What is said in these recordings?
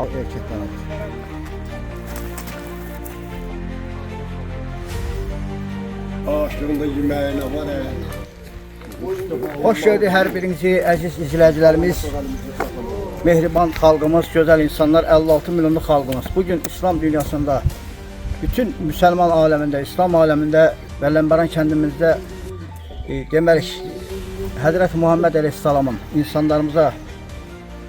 Erkek dana. Ağaçlarında yemeğine var ya. Hoş gördük hər birinizi əziz izləyicilərimiz. Mehriban xalqımız, gözəl insanlar, 56 milyonluq xalqımız. Bugün İslam dünyasında, bütün Müslüman aləmində, İslam aləmində və Ləmbəran kəndimizdə deməli Həzrət Muhammed Əleyhisselamın insanlarımıza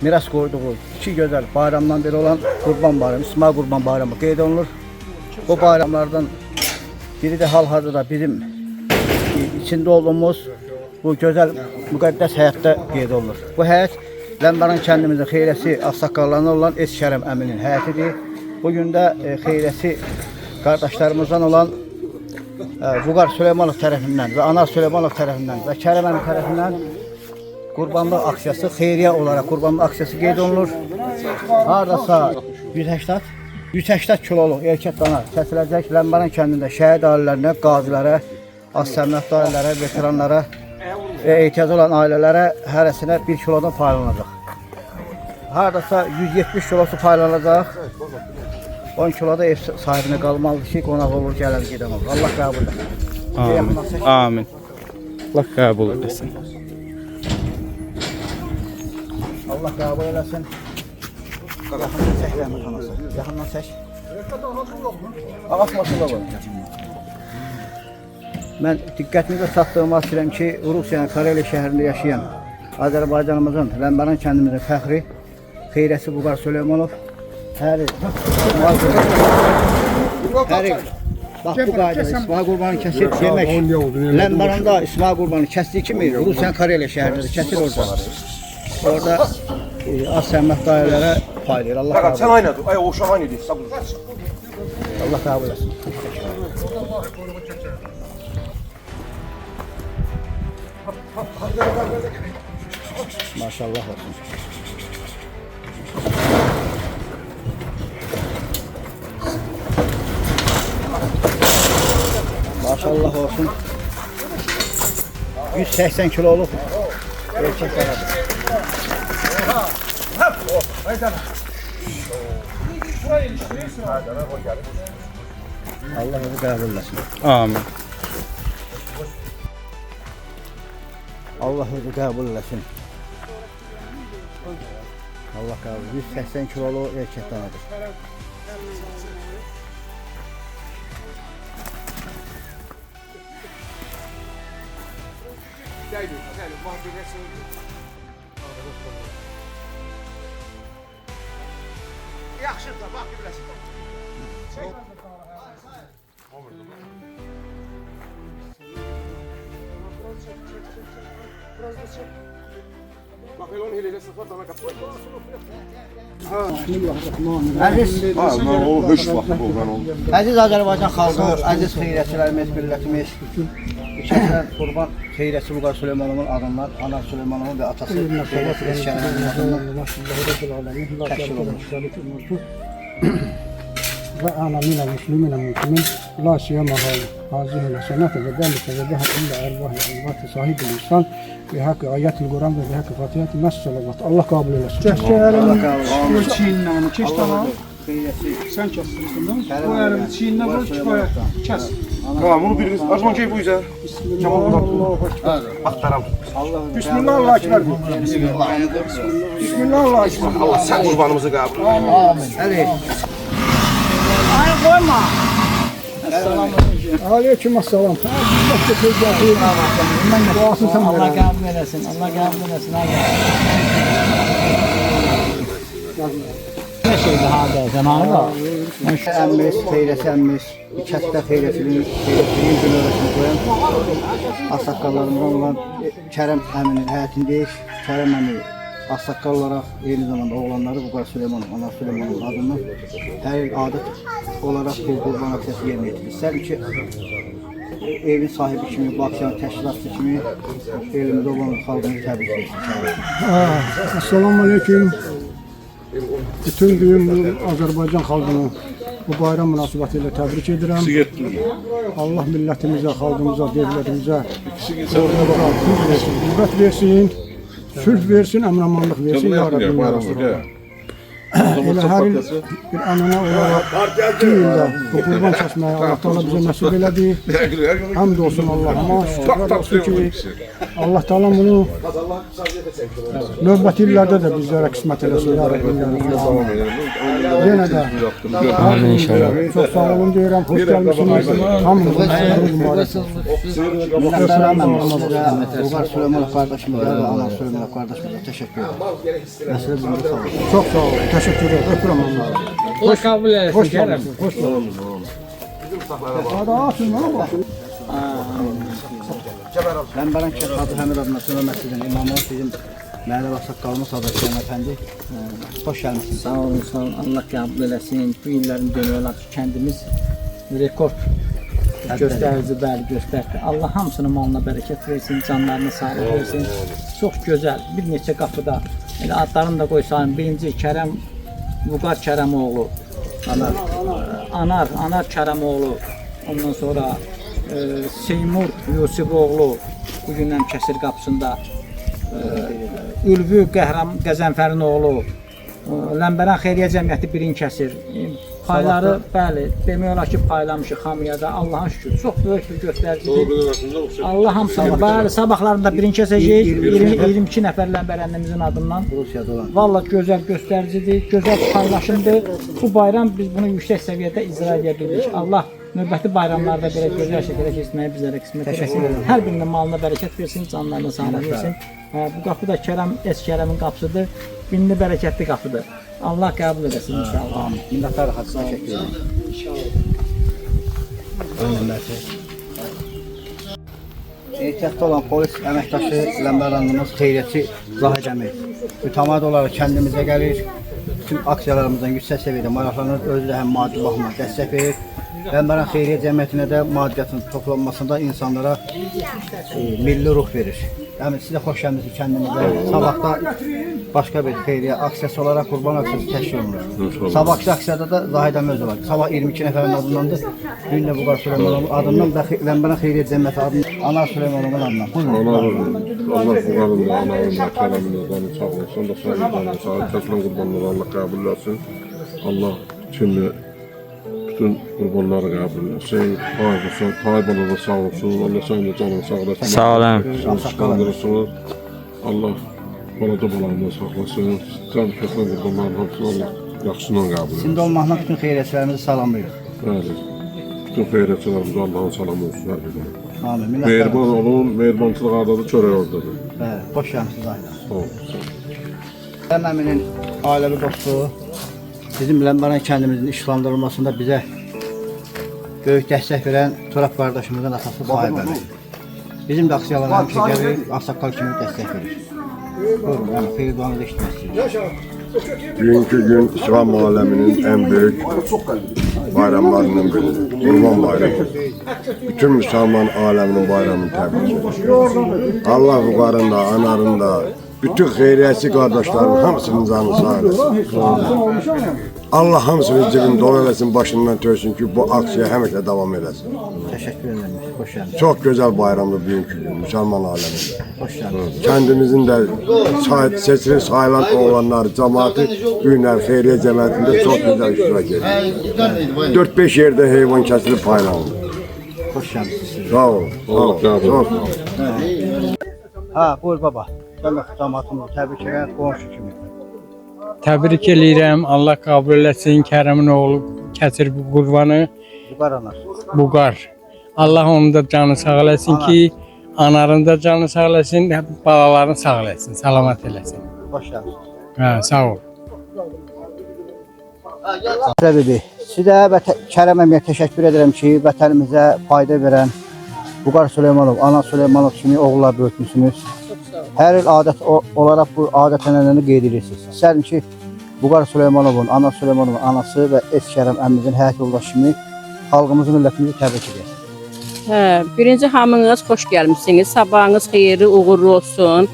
miras qoyduğu iki gözəl bayramdan biri olan Qurban Bayramı, İsmail Qurban Bayramı qeyd olunur. Bu bayramlardan biri də hal-hazırda bizim içində olduğumuz bu gözəl müqəddəs həyətdə qeyd olunur. Bu həyət Ləmbəran kəndimizin xeyrəsi ağsaqqallarından olan Eskərəm əminin həyətidir. Bugün də xeyrəsi qardaşlarımızdan olan Vüqar Süleymanov tərəfindən və Anar Süleymanov tərəfindən və Kərəm əmi tərəfindən qurbanlıq aksiyası, xeyriyyə olaraq qurbanlıq aksiyası qeyd olunur. Hardasa 180 kiloluq erkək dana kəsiləcək Ləmbəran kəndində şəhid ailələrinə, qazilərə, az-səmət ailələrə, veteranlara və ehtiyacı olan ailələrə hərəsinə 1 kilodan paylanacaq. Hardasa 170 kilosu paylanacaq. 10 kiloda ev sahibinə qalmalıdır ki, qonaq olur, gəlir, gedən olur. Allah qəbul etsin. Amin. Amin. Allah qəbul etsin. Allah qəbul eləsin. Yaxından çək rəhmət anası. Yaxından çək. Ağaç maşında var. Mən diqqətinizə çatdırmaq istəyirəm ki, Rusiyanın Kareli şəhərində yaşayan Azərbaycanımızın, Ləmbəran kəndimizin fəxri xeyrəsi Vüqar Süleymanov hər il bax bu qayda İsmail Qurbanı kəsir demək. Ləmbəranda İsmail Qurbanı kəsdiyi kimi Rusiyanın Kareli şəhərində kəsir orada. Orada az-səmət dairələrə paylayır. Allah qəbul etsin. Sen aynadı. Ay o uşaq aynadı. Allah qəbul etsin. Maşallah olsun. Maşallah olsun. 180 kiloluk erkek danadır. Allah bizi qəbul etsin. Amin. Allah bizi qəbul etsin. Allah qəbul. 180 kilolu erkek danadır. Yaxşı da bax biləsən. Bak el onu hileylə sıfır dana qatır. Əziz Azərbaycan xalqı, əziz xeyrətçilərimiz, millətimiz, Şəhərən Qurban xeyrətçi Vüqar Süleymanovun adından, Anar Süleymanovun və atası Eskərəmin adından təşkil olunmuş. وأنا من المسلمين المسلمين لا سيما هذه الحسنات وذلك وجهت إلى أرواح الأموات صاحب الإنسان بحق آيات القرآن وبحق فاتحة الناس صلوات الله قابل لله. Çiğinle kes tamam. Sen kessin bunu. Bu elini çiğinle vur kifayet. Kes. Tamam bunu biriniz. Azman keyif bu yüzden. Aktaram. Bismillah Allah ekber. Bismillah Allah ekber. Allah sen kurbanımızı kabul et. Amin. Əli. Aleyküm selam. Allah qəbul eləsin. Allah qəbul eləsin. Ne şeydi hada zamanı da. Əmmiz, xeyrəsi əmmiz, kəsdə xeyrəsinin günörəsini qoyan ağsaqqallarımızdan olan Kərəm əminin həyətindəyik. Kərəm əmi ağsaqqal olaraq eyni zamanda oğlanları Vüqar Süleymanov, Anar Süleymanov adından hər il adət olaraq bu qurban aksiyası yerinə yetirir. İstərim ki, evin sahibi kimi, bu aksiyanın təşkilatçı kimi elimizdə olan xalqını təbrik etsin. Esselamu Aleyküm. Bütün düğün bu Azərbaycan xalqını bu bayram münasibətilə təbrik edirəm. Allah millətimizə, xalqımıza, devlətimizə qüvvət versin, sülh versin, əmin-amanlıq versin. Ya Rabbi, Elə hər il bir ənənə olaraq 2 ildə bu qurban kəsməyi Allah Teala bizə nəsib elədi. Həmd olsun Allahıma, şükürlər olsun ki, Allah Teala bunu növbəti illərdə də bizlərə qismət eləsin. Ya Rabbi, yenə də Amin inşallah. çox sağ olun deyirəm, xoş gəlmişsiniz. Hamınızın sağlığı mübarək olsun. Bulgar Süleymanov kardeşimize ve Ana Süleymanov kardeşimize teşekkür ederim. Mesele bunu sağ olun. Çox sağ olun, təşəkkür ederim. Öpürəm onları. Allah kabul etsin. Hoş geldin. Hoş geldin. Hadi atın lan bak. Ben Baranköy Hacı Həmid adına Süleyman Məscidin imamı bizim Məhəllə Başsaqqalımız Hacı Hüseyin Əfəndi. Hoş gəlmişsiniz. Sağ olun, sağ olun. Allah qəbul eləsin. Bu illərin demək olar ki, kəndimiz rekord göstərici, bəli, göstərdi. Allah hamısının malına bərəkət versin, canlarına sağlıq versin. Çox gözəl, bir neçə qapıda, elə adlarını da qoysayım, birinci Kərəm, Vüqar Kərəmoğlu, Anar Kərəmoğlu, ondan sonra Seymur Yusifoğlu, bugündən Kəsir qapısında, Ülvü Qəzənfərin oğlu, Ləmbərən Xeyriyyə Cəmiyyəti birin Kəsir. Payları, bəli, demək olar ki, paylamışıq hamıya Allah'a şükür. Çox böyük bir göstəricidir. Allah hamısını, bəli, sabahlarında birin kəsəcəyik, 22 nəfər Ləmbərənimizin adından. Rusiyada olan. Valla gözəl göstəricidir, gözəl paylaşımdır. Bu bayram biz bunu yüksək səviyyədə icra edə bildik. Allah növbəti bayramlarda belə gözəl şəkildə keçməyi bizlərə qismət eləsin. Hər birinin malına bərəkət versin, canlarına sağlıq versin. Bu qapı da Kərəmin qapısıdır, binli bərəkətli qapıdır. Allah qəbul edesin inşallah. Minnətlər Hacı, teşekkür ederim. Ehtiyatda olan polis əməkdaşı Ləmbərandımız xeyriyyətçi Zahid əmi mütəmadi olaraq kəndimizə gəlir, bütün aksiyalarımızdan yüksək səviyyədə maraqlanır, özü də həm maddi baxımdan dəstək verir. Ləmbərand Xeyriyyə Cəmiyyətinə də maddiyyatın toplanmasında insanlara milli ruh verir. Yəni sizə xoş gəlmisiniz kəndimizə. Sabahda başqa bir xeyriyyə aksiyası olaraq qurban aksiyası təşkil olunur. Sabahki aksiyada da Zahid əmi özü var. Sabah 22 nəfərin adındandır. Gün də Vüqar Süleymanovun adından və Ləmbərand Xeyriyyə Cəmiyyəti adından, Anar Süleymanovun adından. Allah Vüqarın da, Anarın da, Kərəmin də sağ olsun da sağ olsun. Kəsilən qurbanları Allah qəbul etsin. Allah kimi bütün qurbanları qəbul etsin. Tayyip da sağ olsun. Allah sənin də canını sağ olasın. Sağ olun. Qandırırsınız. Allah balaca balarını saxlasın. Can kəsilən qurbanların hamısını Allah yaxşısından qəbul etsin. Şimdi olmaqla bütün xeyriyyətçilərimizi salamlayırıq. Bəli. Bütün xeyriyyətçilərimize Allah'ın salamı olsun hər birine. Amin. Minnətlər. Mehriban olun, mehribançılıq adadır, çörək oradadır. Bəli, xoş gəlmisiniz Zahid. Sağ olun. Kərəm əminin ailəvi dostu, bizim Ləmbərand kəndimizin işlandırılmasında bizə böyük dəstək verən Turab qardaşımızın atası Sahib əmi. Bizim də aksiyalara həmişə gəlir, ağsaqqal kimi dəstək verir. Buyurun, yəni xeyir duanızı eşitmək istəyirəm. Bugünkü gün İslam aleminin en büyük bayramlarından biridir. Kurban bayramı. Bütün Müslüman aleminin bayramını tebrik ediyorum. Allah Vüqarın da, Anarın da, bütün xeyriyyətçi qardaşlarımın hamısının canı sağ eləsin. Allah hamısının cibini dolu eləsin, başından törsün ki bu aksiya həmişə davam eləsin. Teşekkür ederim. Hoş geldiniz. Çok güzel bayramdır bugünkü gün Müslüman aleminde. Hoş geldiniz. Kendimizin de seçilir sayılan oğlanlar, cemaati günler xeyriyyə cəmiyyətində çok güzel iştirak ediyor. 4-5 yerde heyvan kesilip paylanır. Hoş geldiniz. Sağ olun. Allah qəbul Sağ etsin. olun. Ha, buyur baba. Sen de cemaatimizi tebrik ederim, komşu kimi. Təbrik eləyirəm. Allah qəbul etsin Kərəmin oğlu Kəsir bu qurbanı Vüqar Anar. Vüqar. Allah onun da canı sağ eləsin ki, Anarın da canı sağ eləsin, balalarını sağ eləsin, salamat eləsin. Hoş geldiniz. Hə, sağ ol. Səbəbi, sizə və Kərəm əmiyə təşəkkür edirəm ki, vətənimizə fayda verən Vüqar Süleymanov, Ana Süleymanov kimi oğullar böyütmüşsünüz. Hər il adət olaraq bu adət-ənənəni qeyd edirsiniz. İstərdim ki, Vüqar Süleymanovun, Ana Süleymanovun anası və eski Kərəm əmimizin həyat yoldaşı kimi xalqımızı, millətimizi təbrik edir. Birinci hamınız xoş gəlmişsiniz. Sabahınız xeyirli, uğurlu olsun.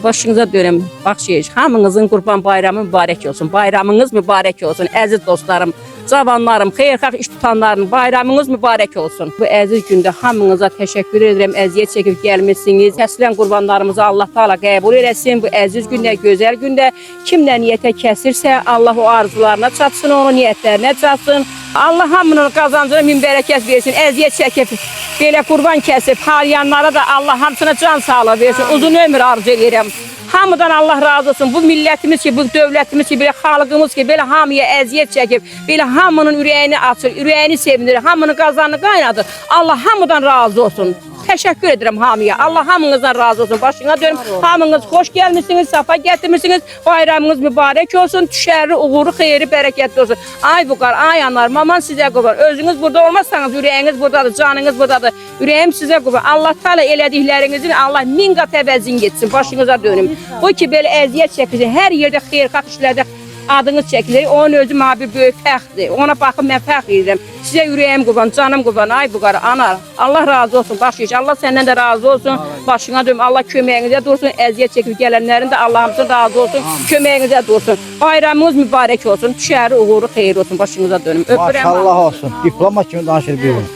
Başınıza dönüm, baxşiş. Hamınızın Qurban bayramı mübarək olsun. Bayramınız mübarək olsun. Əziz dostlarım, cavanlarım, xeyirxah iş tutanların bayramınız mübarək olsun. Bu əziz gündə hamınıza təşəkkür edirəm. Əziyyət çəkib gəlmisiniz. Kəsilən qurbanlarımızı Allah Taala qəbul eləsin. Bu əziz gündə, gözəl gündə kimlə niyyətə kəsirsə, Allah o arzularına çatsın, onun niyyətlərinə çatsın. Allah hamının qazancına min bərəkət versin. Əziyyət çəkib belə qurban kəsib halayanlara da Allah hamısına can sağlığı versin. Uzun ömür arzu edirəm. Hamıdan Allah razı olsun. Bu millətimiz ki, bu dövlətimiz ki, belə xalqımız ki, belə hamıya əziyyət çəkib, belə hamının ürəyini açır, ürəyini sevindirir, hamının qazanını qaynadır. Allah hamıdan razı olsun. Təşəkkür edirəm hamıya. Allah hamınızdan razı olsun. Başına dönüm. Hamınız xoş gəlmişsiniz, safa gətirmişsiniz. Bayramınız mübarək olsun. Düşərli, uğurlu, xeyri, bərəkətli olsun. Ay Vüqar, ay anar, maman sizə qurban. Özünüz burada olmazsanız, ürəyiniz buradadır, canınız buradadır. Ürəyim sizə qurban. Allah Taala elədiklərinizin Allah min qat əvəzini getsin. Başınıza dönüm. Bu ki, belə əziyyət çəkirsin. Hər yerdə xeyirxah işlərdə adınız çəkilir. Onun özü mənə bir böyük fəxrdir. Ona baxıb mən fəxr edirəm. Sizə ürəyim qurban, canım qurban, ay Vüqar, anar. Allah razı olsun, baş iş. Allah səndən də razı olsun. Başına dönüm. Allah köməyinizə dursun. Əziyyət çəkib gələnlərin də Allah hamısından razı olsun. Köməyinizə dursun. Bayramınız mübarək olsun. Düşəri, uğurlu, xeyir olsun. Başınıza dönüm. Öpürəm. Maşallah olsun. Diploma kimi danışır bir gün.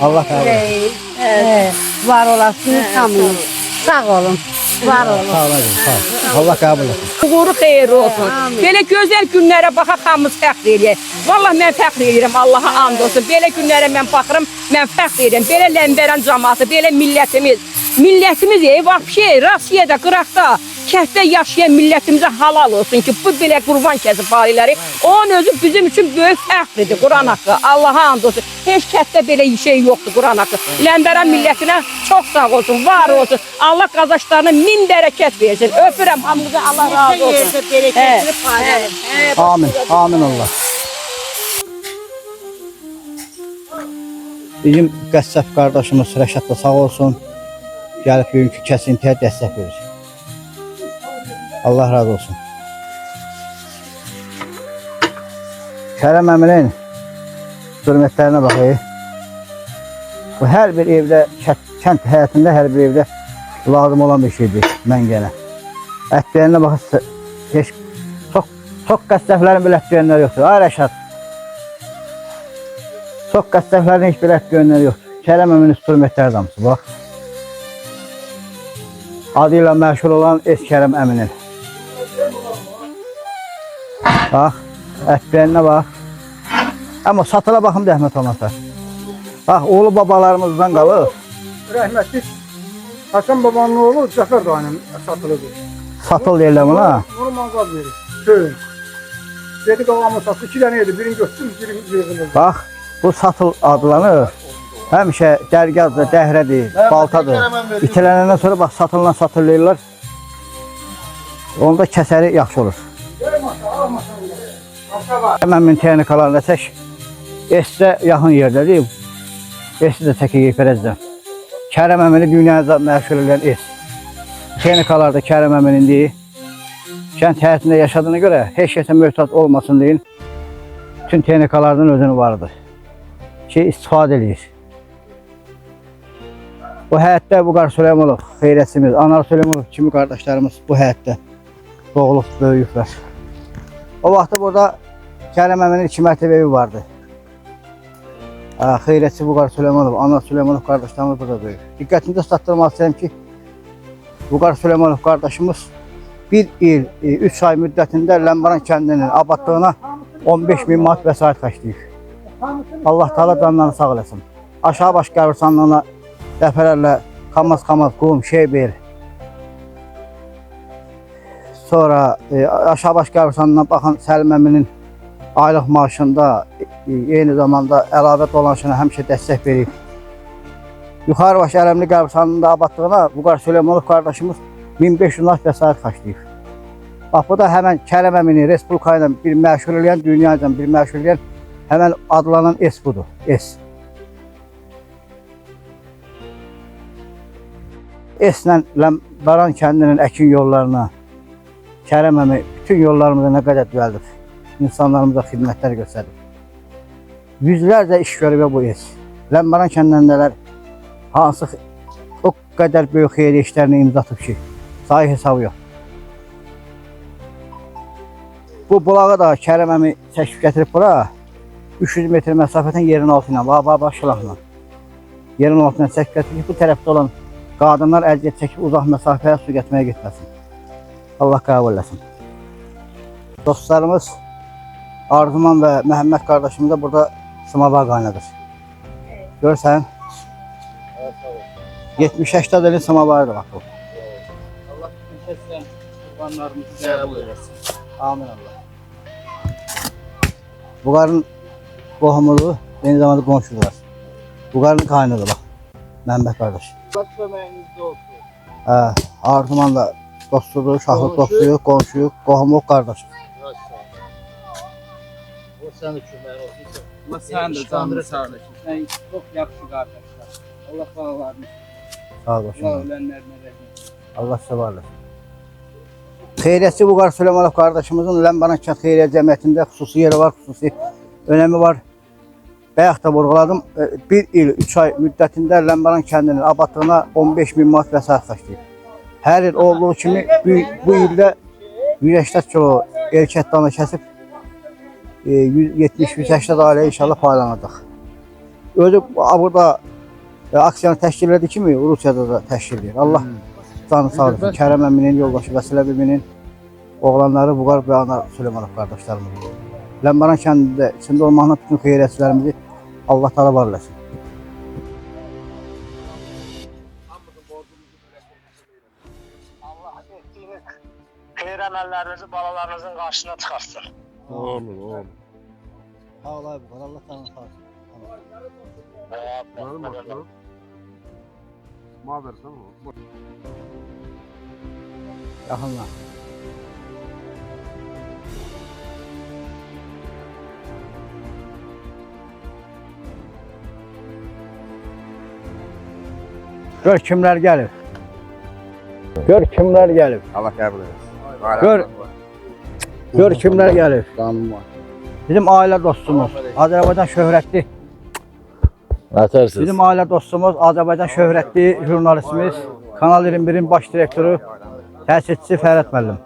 Allah qəbul etsin. Var olasınız hamınız. Sağ olun. Var olun. Sağ olun. Sağ olun. Allah qəbul etsin. Uğuru xeyirli olsun. Belə gözəl günlərə baxaq hamımız fəxr eləyək. Vallahi mən fəxr edirəm, Allaha and olsun. Belə günlərə mən baxıram, mən fəxr edirəm. Belə Ləmbərən cəmaatı, belə millətimiz. Millətimiz vəbşi, Rusiyada, qıraqda, kənddə yaşayan millətimizə halal olsun ki, bu belə qurban kəsib faliləri. Onun özü bizim üçün böyük fəxridir, Quran haqqı. Allaha and olsun. Heç kənddə belə şey yoxdur, Quran haqqı. Ləmbərən millətinə çox sağ olsun, var olsun. Allah qazaşlarına min bərəkət versin. Öpürəm hamınıza, Allah razı olsun. Amin. Amin Allah. Bizim qəssab qardaşımız Rəşad da sağ olsun. Gəlib bugünkü kəsintiyə dəstək verir. Allah razı olsun. Kərəm əminin hörmətlərinə baxayım. Bu hər bir evdə, kənd həyatında hər bir evdə lazım olan bir şeydir məngənə. Ətdəyəninə baxın, heç çox qəssəflərin belə ətdəyənləri yoxdur. Ay Rəşad. Çox qəssəflərin heç bir ətdəyənləri yoxdur. Kərəm əminin hörmətləri damısı, bax. Adıyla məşhur olan Kərəm əminin. Bax, ətdəyəninə bax. Amma satıla baxım rəhmət olmasa. Bax, oğlu babalarımızdan qalır. Rəhmətli Hasan babanın oğlu Cəfər dayının satılıdır. Satıl deyirlər buna. Onu manqal verir. Köyün. Dedi qavamı satdı. 2 dənə yedi. Birini götürdüm, birini yığılır. Bax, bu satıl adlanır. Həmişə dərgazdır, dəhrədir, baltadır. İtilənəndən sonra bax, satılla satırlayırlar. Onda kəsəri yaxşı olur. Həmən texnikalarında çək. Esdə yaxın yerdədir. Esdə çəkir Fərəzdən. Kərəm əmini dünyada məşğul edən es. Texnikalarda Kərəm əminindir. Kənd həyatında yaşadığına görə heç kəsə möhtac olmasın deyin. Bütün texnikalardan özünü vardır. Ki, istifadə edir. Bu həyətdə Vüqar Süleymanov, xeyrətçimiz, Anar Süleymanov kimi qardaşlarımız bu həyətdə doğulub, böyüyüblər. O vaxtda burada Kərəm əminin 2 mərtəbə evi vardı. Xeyrətçi Vüqar Süleymanov, Anar Süleymanov qardaşlarımız burada böyüyüb. Diqqətinizi çatdırmaq istəyirəm ki, Vüqar Süleymanov qardaşımız 1 il, 3 ay müddətində Ləmbəran kəndinin abadlığına 15.000 manat vəsait xərcləyib. Allah Taala canlarını sağ eləsin. Aşağı baş qəbirstanlığına dəfələrlə Kamaz, qum, Şeybel. Sonra aşağı baş qəbirstanlığına baxan Səlim əminin aylıq maaşında eyni zamanda əlavə dolanışına həmişə dəstək verib. Yuxarı baş Ələmli qəbirstanlığında abadlığına Vüqar Süleymanov qardaşımız 1500 manat vəsait xərcləyib. Bax, bu da həmən Kərəm əmini Respublika ilə bir məşğul eləyən, dünya ilə bir məşğul eləyən həmən adlanan es budur, es. Eslə Ləmbəran kəndinin əkin yollarına Kərəm əmi bütün yollarımıza nə qədər düzəldib, insanlarımıza xidmətlər göstərib. Yüzlərcə iş görüb bu es. Ləmbəran kəndindələr hansı o qədər böyük xeyri işlərini imza atıb ki, sayı hesabı yox. Bu bulağı da Kərəm əmi çəkib gətirib bura. 300 metr məsafədən yerin altı ilə, başlaqla. Yerin altına çək gətirir ki, bu tərəfdə olan qadınlar əziyyət çəkib uzaq məsafəyə su getməyə getməsin. Allah qəbul eləsin. Dostlarımız Arzuman və Məhəmməd qardaşımız da burada samavar qaynadır. Görsən, 70-80 ilin samavarıdır bax bu. Allah bütün kəsələn qurbanlarımızı qəbul eləsin. Amin Allah. Bu qarın qohumuluğu, eyni zamanda qonşudular. Bu qarın kaynadı bax, Məhəmməd qardaş. Köməyinizdə olsun. Arzumanla dostudur, uşaqlıq dostuyuq, qonşuyuq, qohumluq qardaşıq. O sənin köməyin olsun. Allah sənin də canını sağ eləsin. Sən çox yaxşı qardaşlar. Allah bağlarını. Sağ olasın. Allah ölənlərinə rəhmət. Allah sizə var olasın. Xeyriyyətçi Buğar Süleymanov qardaşımızın Ləmbaran Kənd Xeyriyyə Cəmiyyətində xüsusi yeri var, xüsusi önəmi var. Bayaq da vurğuladım, 1 il 3 ay müddətində Ləmbaran kəndinin abadlığına 15.000 manat vəsait xərcləyib. Hər il olduğu kimi bu ildə 180 kilo erkək dana kəsib 170-180 ailəyə inşallah paylanacaq. Özü burada aksiyanı təşkil edir kimi Rusiyada da təşkil edir. Allah canı sağ olsun. Kərəm əminin, yoldaşı Vəsilə bibinin oğlanları Buğar və Anar Süleymanov qardaşlarımız. Ləmbaran kəndində içində olmaqla bütün xeyriyyətçilərimizi Allah təala var eləsin. Allah etdiyiniz xeyir əməllərinizi balalarınızın qarşısına çıxarsın. Amin, amin. Sağ ol abi, Allah təala sağ olsun. Benim başkanım. Ma versen o. Yaxınla. Gör kimlər gəlib. Gör kimlər gəlib. Allah qəbul etsin. Gör kimlər gəlib. Bizim ailə dostumuz, Azərbaycan şöhrətli. Bizim ailə dostumuz, Azərbaycan şöhrətli jurnalistimiz, Kanal 21-in baş direktoru, təsisçisi Fərət müəllim.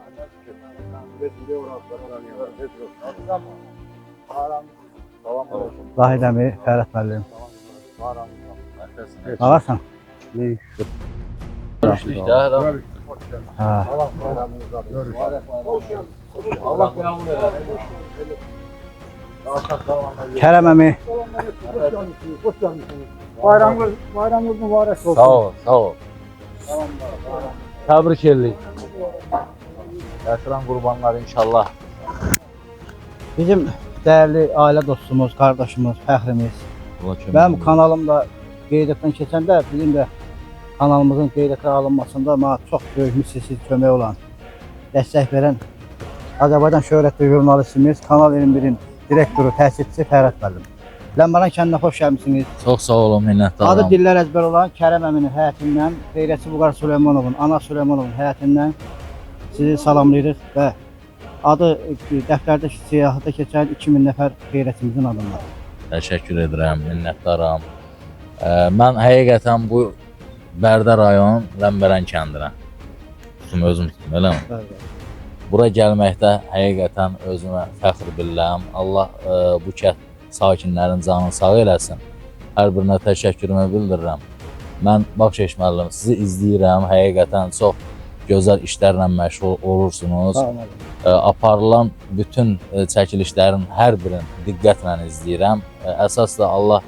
Zahid əmi, Fərət müəllim. Ağarsan? Kərəm əmi. Bayramınız mübarək olsun. Sağ ol, sağ ol. Təbrik edirik. Yaşaran qurbanlar inşallah. Bizim dəyərli ailə dostumuz, qardaşımız, fəxrimiz. Mənim kanalımda qeydiyyatdan keçəndə bizim də kanalımızın qeydiyyata alınmasında mənə çox böyük misilsiz kömək olan, dəstək verən Azərbaycan şöhrətli jurnalistimiz, Kanal 21-in direktoru, təsisçisi Fərət müəllim. Ləmbaran kəndinə xoş gəlmisiniz. Çox sağ olun, minnətdaram. Adı dillər əzbər olan Kərəm əminin həyətindən, xeyriyyətçi Buğar Süleymanovun, Ana Süleymanovun həyətindən sizi salamlayırıq və adı dəftərdə siyahıda keçən 2000 nəfər xeyriyyətçimizin adından. Təşəkkür edirəm, minnətdaram. Mən həqiqətən bu Bərdə rayon Ləmbaran kəndinə özüm tutdum, eləmi? Bura gəlməkdə həqiqətən özümə fəxr bilirəm. Allah bu kənd sakinlərin canını sağ eləsin. Hər birinə təşəkkürümü bildirirəm. Mən Baxşeş müəllim, sizi izləyirəm. Həqiqətən çox gözəl işlərlə məşğul olursunuz. Aparılan bütün çəkilişlərin hər birini diqqətlə izləyirəm. Əsas da Allah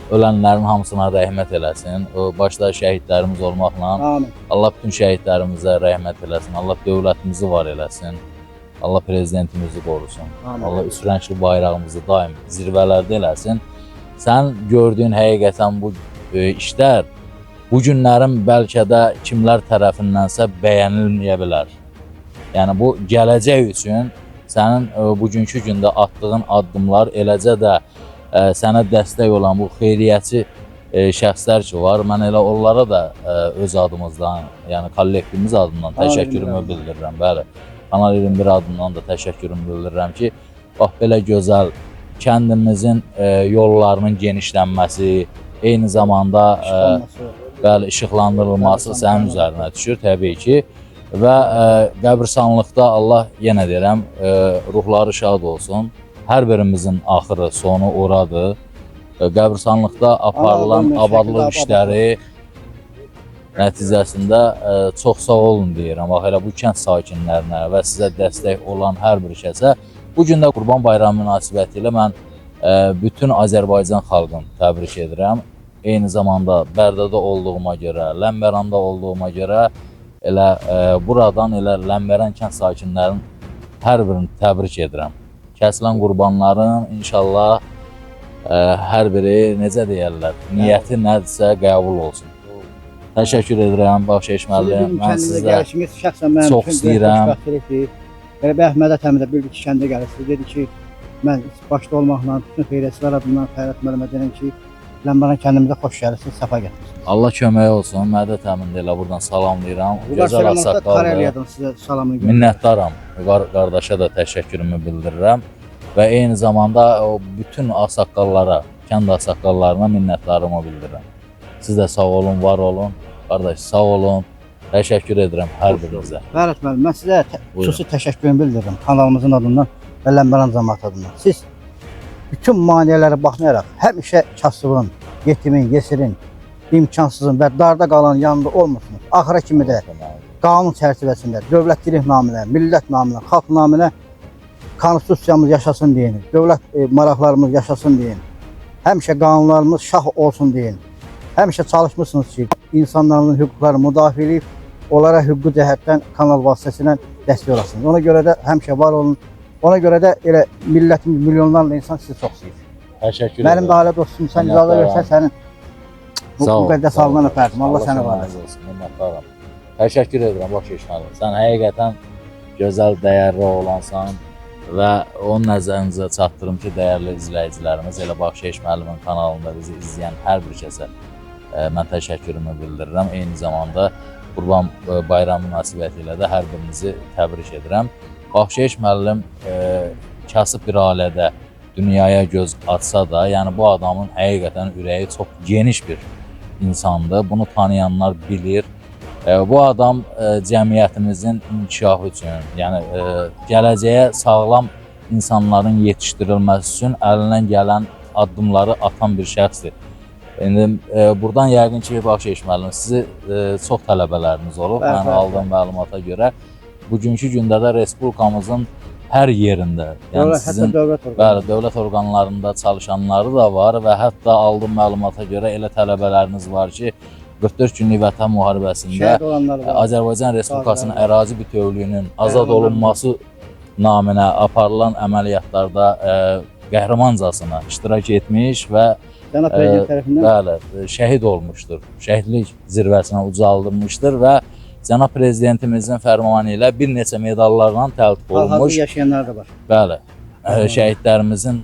ölənlərin hamısına rəhmət eləsin. Başda şəhidlərimiz olmaqla Allah bütün şəhidlərimizə rəhmət eləsin. Allah dövlətimizi var eləsin. Allah prezidentimizi qorusun. Allah üsrənşli bayrağımızı daim zirvələrdə eləsin. Sən gördüyün həqiqətən bu işlər bu günlərin bəlkə də kimlər tərəfindənsə bəyənilməyə bilər. Yəni bu gələcək üçün sənin bugünkü gündə atdığın addımlar, eləcə də sənə dəstək olan bu xeyriyyətçi şəxslər ki var, mən elə onlara da öz adımızdan, yəni kollektivimiz adından təşəkkürümü bildirirəm. Bəli, Kanal 21 adından da təşəkkürümü bildirirəm ki, bax belə gözəl kəndimizin yollarının genişlənməsi, eyni zamanda bəli işıqlandırılması sənin üzərinə düşür təbii ki. Və qəbirstanlıqda Allah yenə deyirəm ruhları şad olsun. hər birimizin axırı, sonu oradır. Qəbirstanlıqda aparılan Allah abadlıq şəkildə işləri nəticəsində çox sağ olun deyirəm. Bax elə bu kənd sakinlərinə və sizə dəstək olan hər bir kəsə bu gün də Qurban Bayramı münasibətilə mən bütün Azərbaycan xalqını təbrik edirəm. Eyni zamanda Bərdədə olduğuma görə, Ləmbəranda olduğuma görə elə buradan elə Ləmbərən kənd sakinlərinin hər birini təbrik edirəm. Kəsilən qurbanların inşallah hər biri necə deyərlər, niyyəti nədirsə qəbul olsun. Təşəkkür edirəm Baxşeş müəllim. Mən sizə çox istəyirəm. Belə bir Əhməd Əmi də bildi ki, kəndə gəlirsiniz. Dedi ki, mən başda olmaqla bütün xeyriyyətçilər adından Fərət müəllimə deyirəm ki, Ləmbəran kəndimizə xoş gəlirsiniz, səfa gətirsiniz. Allah kömək olsun. Mədət Əmin də elə buradan salamlayıram. Gözəl ağsaqqaldır. Minnətdaram. Qardaşa da təşəkkürümü bildirirəm. Və eyni zamanda o bütün ağsaqqallara, kənd ağsaqqallarına minnətdarımı bildirirəm. Siz də sağ olun, var olun. Qardaş, sağ olun. Təşəkkür edirəm hər birinizə. Fərət müəllim, mən sizə xüsusi təşəkkürümü bildirirəm kanalımızın adından və Ləmbəran cəmiyyəti adından. Siz bütün maneələrə baxmayaraq həmişə kasıbın, yetimin, yesirin, imkansızın və darda qalan yanında olmusunuz. Axıra kimi də qanun çərçivəsində dövlətçilik naminə, millət naminə, xalq naminə konstitusiyamız yaşasın deyin, dövlət maraqlarımız yaşasın deyin, həmişə qanunlarımız şah olsun deyin. Həmişə çalışmışsınız ki, insanların hüquqlarını müdafiə edib, onlara hüquqi cəhətdən kanal vasitəsilə dəstək olasınız. Ona görə də həmişə var olun. Ona görə də elə millətimiz milyonlarla insan sizi çox istəyir. Təşəkkür edirəm. Mənim də ailə dostum, sən icazə versən sənin müqəddəs halından öpərdim. Allah səni var etsin. Minnətdaram. Təşəkkür edirəm Baxşeş müəllim. Sən həqiqətən gözəl, dəyərli oğlansan və onun nəzərinizə çatdırım ki, dəyərli izləyicilərimiz elə Baxşeş müəllimin kanalında bizi izləyən hər bir kəsə mən təşəkkürümü bildirirəm. Eyni zamanda Qurban Bayramı münasibətilə də hər birinizi təbrik edirəm. Baxşeş müəllim kasıb bir ailədə dünyaya göz açsa da, yəni bu adamın həqiqətən ürəyi çox geniş bir insandır. Bunu tanıyanlar bilir. Bu adam cəmiyyətimizin inkişafı üçün, yəni gələcəyə sağlam insanların yetişdirilməsi üçün əlindən gələn addımları atan bir şəxsdir. İndi buradan yəqin ki, Baxşeş müəllim, sizi çox tələbələriniz olub. Mən aldığım məlumata görə bugünkü gündə də Respublikamızın hər yerində, yəni sizin dövlət orqanlarında çalışanları da var və hətta aldığım məlumata görə elə tələbələriniz var ki, 44 günlük vətən müharibəsində Azərbaycan Respublikasının ərazi bütövlüyünün azad olunması naminə aparılan əməliyyatlarda qəhrəmancasına iştirak etmiş və şəhid olmuşdur. Şəhidlik zirvəsinə ucaldılmışdır və Cənab Prezidentimizin fərmanı ilə bir neçə medallarla təltif olunmuş. Hal-hazırda yaşayanlar da var. Bəli, şəhidlərimizin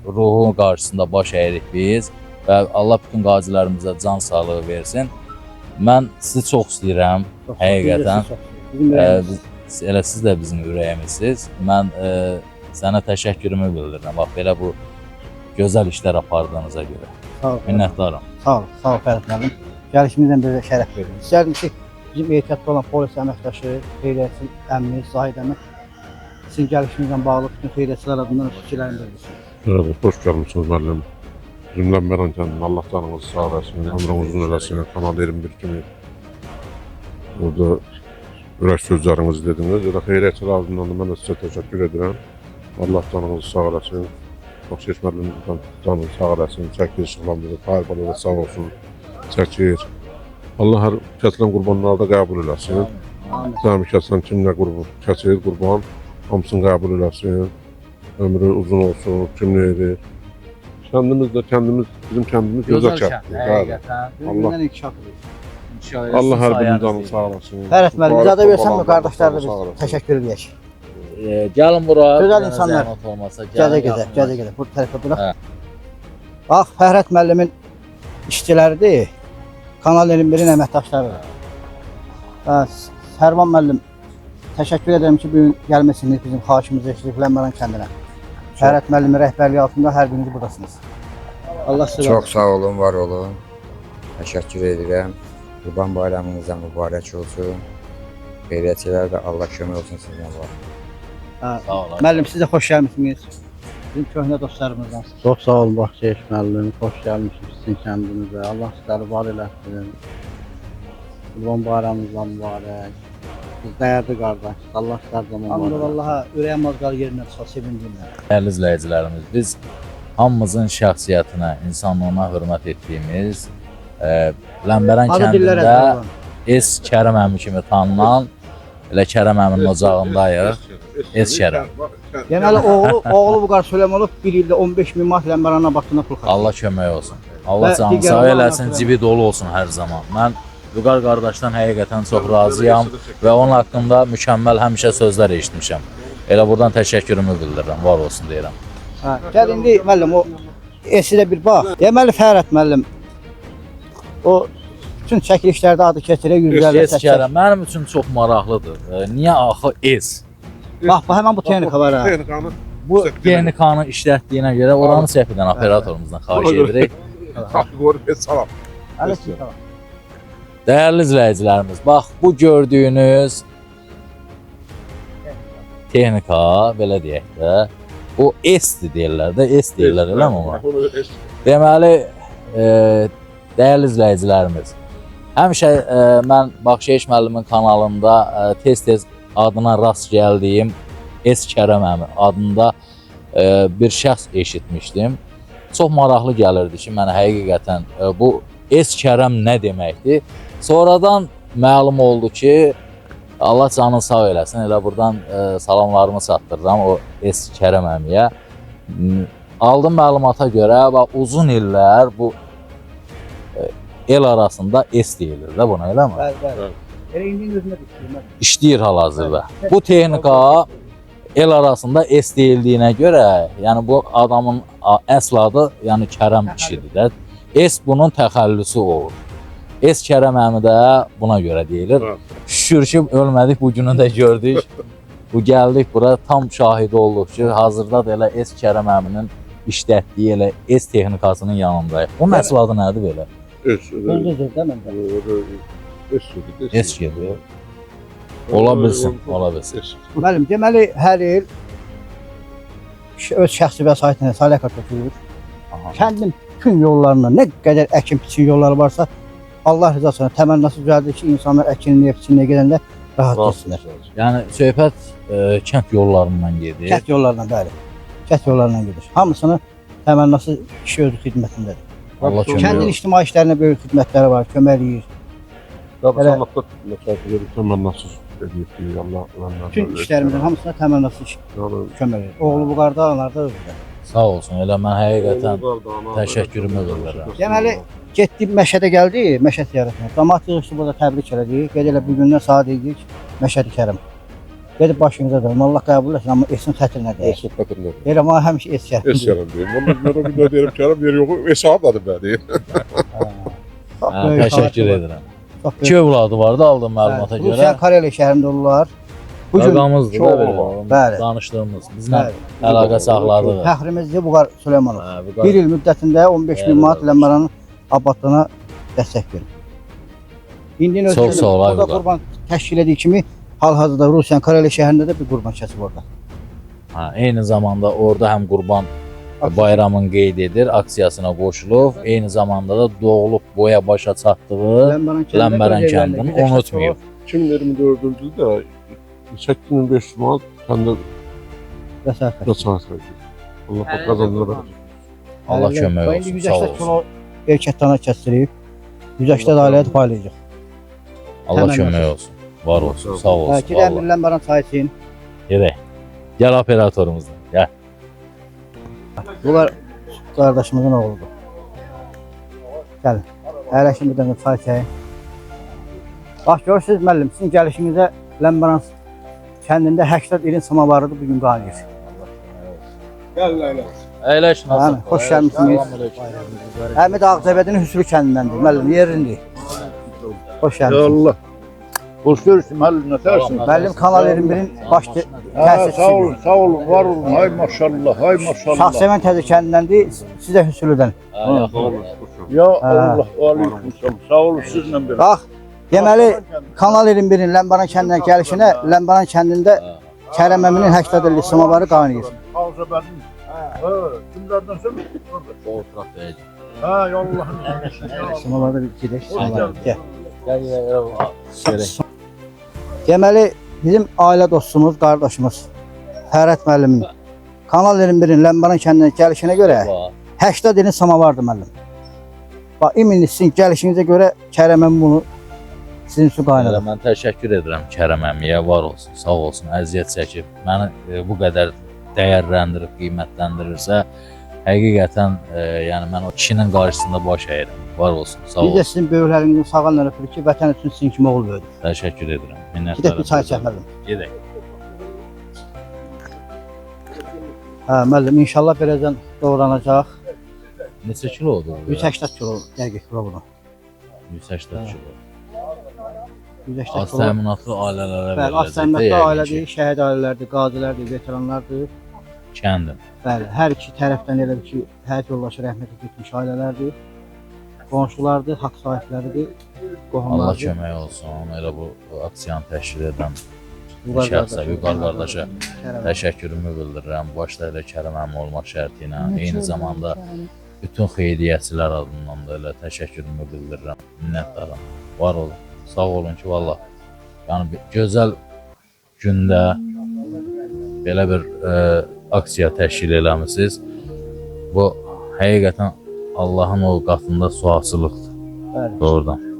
ruhu qarşısında baş əyirik biz və Allah bütün qazilərimizə can sağlığı versin. Mən sizi çox istəyirəm, həqiqətən. Elə siz də bizim ürəyimizsiniz. Mən sənə təşəkkürümü bildirirəm. Bax, belə bu gözəl işlər apardığınıza görə. Minnətdaram. Sağ ol, sağ ol Fərət müəllim. Gəlişimizdən bizə şərəf verdiniz. İstərdim ki, bizim ehtiyatda olan polis əməkdaşı, xeyriyyətçi əmmi, Zahid əmi sizin gəlişimizlə bağlı bütün xeyriyyətçilər adından fikirlərini bildirsiniz. Evet, hoş gelmişsiniz müəllim. Bizim Ləmbəran kəndinin Allah canınızı sağ eləsin, ömrünüz uzun eləsin. Kanal 21 kimi burada ürək sözlərinizi dediniz. Elə xeyriyyətçilər adından da mən də sizə təşəkkür edirəm. Allah canınızı sağ eləsin. Baxşeş müəllimdən canını sağ eləsin. Çəkir, işıqlandırır, Tahir balada sağ olsun. Çəkir. Allah hər kəsilən qurbanları da qəbul eləsin. Cəmi kəsilən kim nə kəsir qurban, hamısını qəbul eləsin. Ömrü uzun olsun, kim nə edir. Kəndimiz də bizim kəndimiz gözəl kənddir. Gündən inkişaf edir. Allah hər birinin canını sağ olasın. Fərət müəllim, icazə versənmi qardaşlarla biz təşəkkür edək. Gəlin bura. Gözəl insanlar. Gəzə. Bu tərəfə bıraq. Bax, Fərət müəllimin işçiləridir. Kanal 21-in əməkdaşlarıdır. Sərvan müəllim, təşəkkür edirəm ki, bugün gəlməsiniz bizim xahişimizə eşidib Ləmbəran kəndinə. Fərət müəllimin rəhbərliyi altında hər biriniz buradasınız. Allah sizə çox sağ olun, var olun. Təşəkkür edirəm. Qurban bayramınızdan mübarək olsun. Xeyriyyətçilər də Allah kömək olsun sizdən var. Ha, Sağ olun. Müəllim siz də xoş gəlmisiniz. Bizim köhnə dostlarımızdan. Çox sağ ol Baxşeş müəllim, xoş gəlmişsiniz sizin kəndinizə. Allah sizləri var eləsin. Qurban bayramınızla mübarək. Siz dəyərli qardaş. Allah sizlərdən mübarək. Allaha ürəyim az qal yerinə çıxsa sevindiyimlə. Dəyərli izləyicilərimiz, biz hamımızın şəxsiyyətinə, insanlığına hörmət etdiyimiz Ləmbərən Adı dillərə kəndində qurban. Es Kərəm əmi kimi tanınan elə Kərəm əminin ocağındayıq. Es Kərəm. Deməli oğlu bu qar Süleymanov 1 ildə 15.000 manat Ləmbərana baxdığına pul xərcləyir. Allah kömək olsun. Allah Və canı digər sağ olan eləsin, qardaşlar. cibi dolu olsun hər zaman. Mən Vüqar qardaşdan həqiqətən çox razıyam və onun haqqında mükəmməl həmişə sözlər eşitmişəm. Elə buradan təşəkkürümü bildirirəm, var olsun deyirəm. Hə, gəl indi müəllim o esidə bir bax. Deməli Fərət müəllim o bütün çəkilişlərdə adı keçirə yüzlərlə Es Kərəm mənim üçün çox maraqlıdır. Niyə axı Es? Bax həmin bu texnika var ha. Bu texnikanı işlətdiyinə görə oranı səhv edən operatorumuzdan xahiş edirik. Salam. Əleyhissalam. Tamam. Dəyərli izləyicilərimiz, bax bu gördüyünüz texnika, belə deyək də, o S-dir deyirlər də, S deyirlər eləmi ona? Deməli, dəyərli izləyicilərimiz, həmişə mən Baxşeş müəllimin kanalında tez-tez adına rast gəldiyim Es Kərəm əmi adında bir şəxs eşitmişdim. Çox maraqlı gəlirdi ki, mənə həqiqətən bu Es Kərəm nə deməkdir? Sonradan məlum oldu ki, Allah canını sağ eləsin, elə buradan salamlarımı çatdırıram o Es Kərəm əmiyə. Aldığım məlumata görə uzun illər bu el arasında Es deyilir də buna, eləmi? Bəli, bəli. Elə indi özünə düşürmə. İşləyir hal-hazırda. Bu texnika el arasında Es deyildiyinə görə, yəni bu adamın əsl adı, yəni Kərəm kişidir də. Es bunun təxəllüsü olur. Es Kərəm əmi də buna görə deyilir. Şükür ki, ölmədik, bu günü də gördük. Bu gəldik bura, tam şahidi olduq ki, hazırda da elə Es Kərəm əminin işlətdiyi elə Es texnikasının yanındayıq. Onun əsl adı nədir belə? Ulduzdur da məndə. Es gedir. Ola bilsin, ola bilsin. Müəllim, deməli hər il öz şəxsi vəsaitlə salika tökülür. Kəndin bütün yollarına nə qədər əkin biçin yolları varsa Allah rızasına təmənnası düzəldir ki, insanlar əkinliyə, biçinliyə gedəndə rahat getsinlər. Yəni söhbət kənd yollarından gedir. Kənd yollarından, bəli. Kənd yollarından gedir. Hamısını təmənnası kişi özü xidmətindədir. Allah kömək Kəndin olsun. ictimai işlərinə böyük xidmətləri var, köməliyir. Bütün işlərimizin hamısına təmənnası köməliyir. Oğlu bu qarda, anlarda özüdə. Sağ olsun, elə mən həqiqətən təşəkkürümü bildirirəm. Deməli, getdi Məşədə gəldi, Məşəd ziyarətinə. Damat yığışdı burada təbrik elədik. Qeyd elə bir gündən saat dedik Məşəd Kərəm. Gedib başınıza da Allah qəbul etsin, amma esin xətrinə deyir. Elə mənə həmişə es Kərəm. Es Kərəm deyim. Ondan görə bir də deyirəm Kərəm yeri yox, Esad adı belə deyir. Təşəkkür edirəm. İki övladı vardı aldığım məlumata görə. Rusiya Kareli şəhərində olurlar. Bu gün Rəqamızdır da belə. Bəli. Danışdığımız, bizlə əlaqə saxladıq. Fəxrimizdir Vüqar Süleymanov. Vüqar. 1 il müddətində 15.000 manat Ləmbəranın abadlığına dəstək verir. İndi Çox sağ ol, ay burada Vüqar. qurban təşkil etdiyi kimi hal-hazırda Rusiya Kareli şəhərində də bir qurban kəsib orada. Eyni zamanda orada həm qurban bayramın qeyd edir, aksiyasına qoşulub, eyni zamanda da doğulub boya başa çatdığı Ləmbərən kəndini unutmayıb. 2024-cü ildə 8500 manat kəndə Vəsait. vəsait verdi. Allah qazandıra verəcək. Allah kömək olsun, İndi sağ 180 olsun. kilo erkək dana kəsdirib, 180 ailəyə paylayacaq. Allah Həmən kömək olsun, var olsun, sağ olsun. Gedək bir Ləmbəran çay için. Gedək. Gəl operatorumuzdan, gəl. Bunlar qardaşımızın oğludur. Gəlin. Əyləşin bir dənə çay çəyin. Bax görürsünüz müəllim, sizin gəlişinizə Ləmbəran kəndində 80 ilin samavarıdır bugün qalıyır. Əyləş, nasıl? Xoş gəlmişsiniz. Həmid Ağcabədinin Hüsrü kəndindəndir. Müəllim yerindir. Xoş gəlmişsiniz. Allah. Hoş görürsün müəllim, nə tərsin? Müəllim Kanal 21-in baş təsisçisidir. Sağ olun, var olun. Hay maşallah, hay maşallah. Şahsevən təzə kəndindəndir, siz də Hüsrüdən. Ya Allah, aleyküm. Sağ olun sizlə belə. Bax, deməli Kanal 21-in Ləmbəran kəndinə gəlişinə Ləmbəran kəndində Kərəm əminin 80 illik samavarı qaynayır. Ağza bədim. Kimlərdən sömür? O oturaq deyəcək. Hə, Allah'ım. Samavarda bir gedək. Samavarda. Gəl. Gəl. Deməli, bizim ailə dostumuz, qardaşımız Fərhad müəllimin Kanal 21-in Ləmbaran kəndinə gəlişinə görə 80 ilin samavardır müəllim. Bax, eminim sizin gəlişinizə görə Kərəm əmi bunu sizin üçün qaynadı. Mən təşəkkür edirəm Kərəm əmiyə, var olsun, sağ olsun, əziyyət çəkib. Məni bu qədər dəyərləndirib, qiymətləndirirsə, həqiqətən yəni mən o kişinin qarşısında baş əyirəm. Var olsun, sağ Biz də olsun. sizin böyüklərinizin sağanlar öpürük ki, vətən üçün sizin kimi oğul böyüdür. Təşəkkür edirəm. Gedək Minnətdarım. bir çay çəkməlim. Gedək. Hə, müəllim, inşallah birazdan doğranacaq. Neçə kilo oldu bu? 180 kilo dəqiq bura bunu. 180 kilo. 180 Az kilo. təminatlı ailələrə Bəli, az təminatlı ailədir, şəhid ailələrdir, qazilərdir, veteranlardır. Kəndin. Bəli, hər iki tərəfdən elə bir ki, həyat yoldaşı rəhmətə getmiş ailələrdir. Qonşulardır, haqq sahibləridir, Allah qohumlardır. kömək olsun. Elə bu aksiyanı təşkil edən Vüqar şəxsə, qardaşım. Vüqar qardaşa Kərəm. təşəkkürümü bildirirəm. Başda elə Kərəm əmi olmaq şərti ilə, eyni zamanda bütün xeyriyyətçilər adından da elə təşəkkürümü bildirirəm. Minnətdaram. Var olun. Sağ olun ki, valla. Yəni bir gözəl gündə belə bir aksiya təşkil eləmisiniz. Bu həqiqətən Allahın o qatında sualsızlıqdır. Bəli. Doğrudan. Gəl,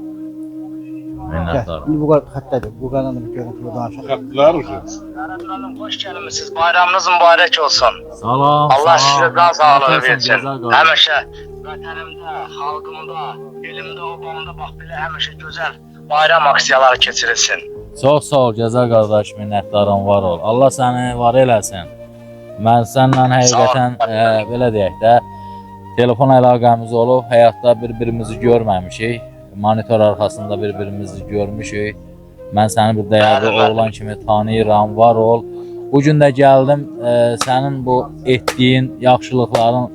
Minnətdaram. İndi bu qədər xətdədir. Bu qadanı bir görüntülü danışaq. Xətlər ucu. Fərhad müəllim, xoş gəlmisiniz. Bayramınız mübarək olsun. Salam. Allah sizə can sağlığı Nəfəsən, versin. gözəl qardaş. Həmişə vətənimdə, xalqımda, elimdə, obamda bax belə həmişə gözəl bayram aksiyaları keçirilsin. Çox sağ ol gözəl qardaş, minnətdaram, var ol. Allah səni var eləsin. Mən səninlə həqiqətən belə deyək də telefon əlaqəmiz olub, həyatda bir-birimizi görməmişik. Monitor arxasında bir-birimizi görmüşük. Mən səni bir dəyərli oğlan kimi tanıyıram, var ol. Bu gün də gəldim, sənin bu etdiyin yaxşılıqların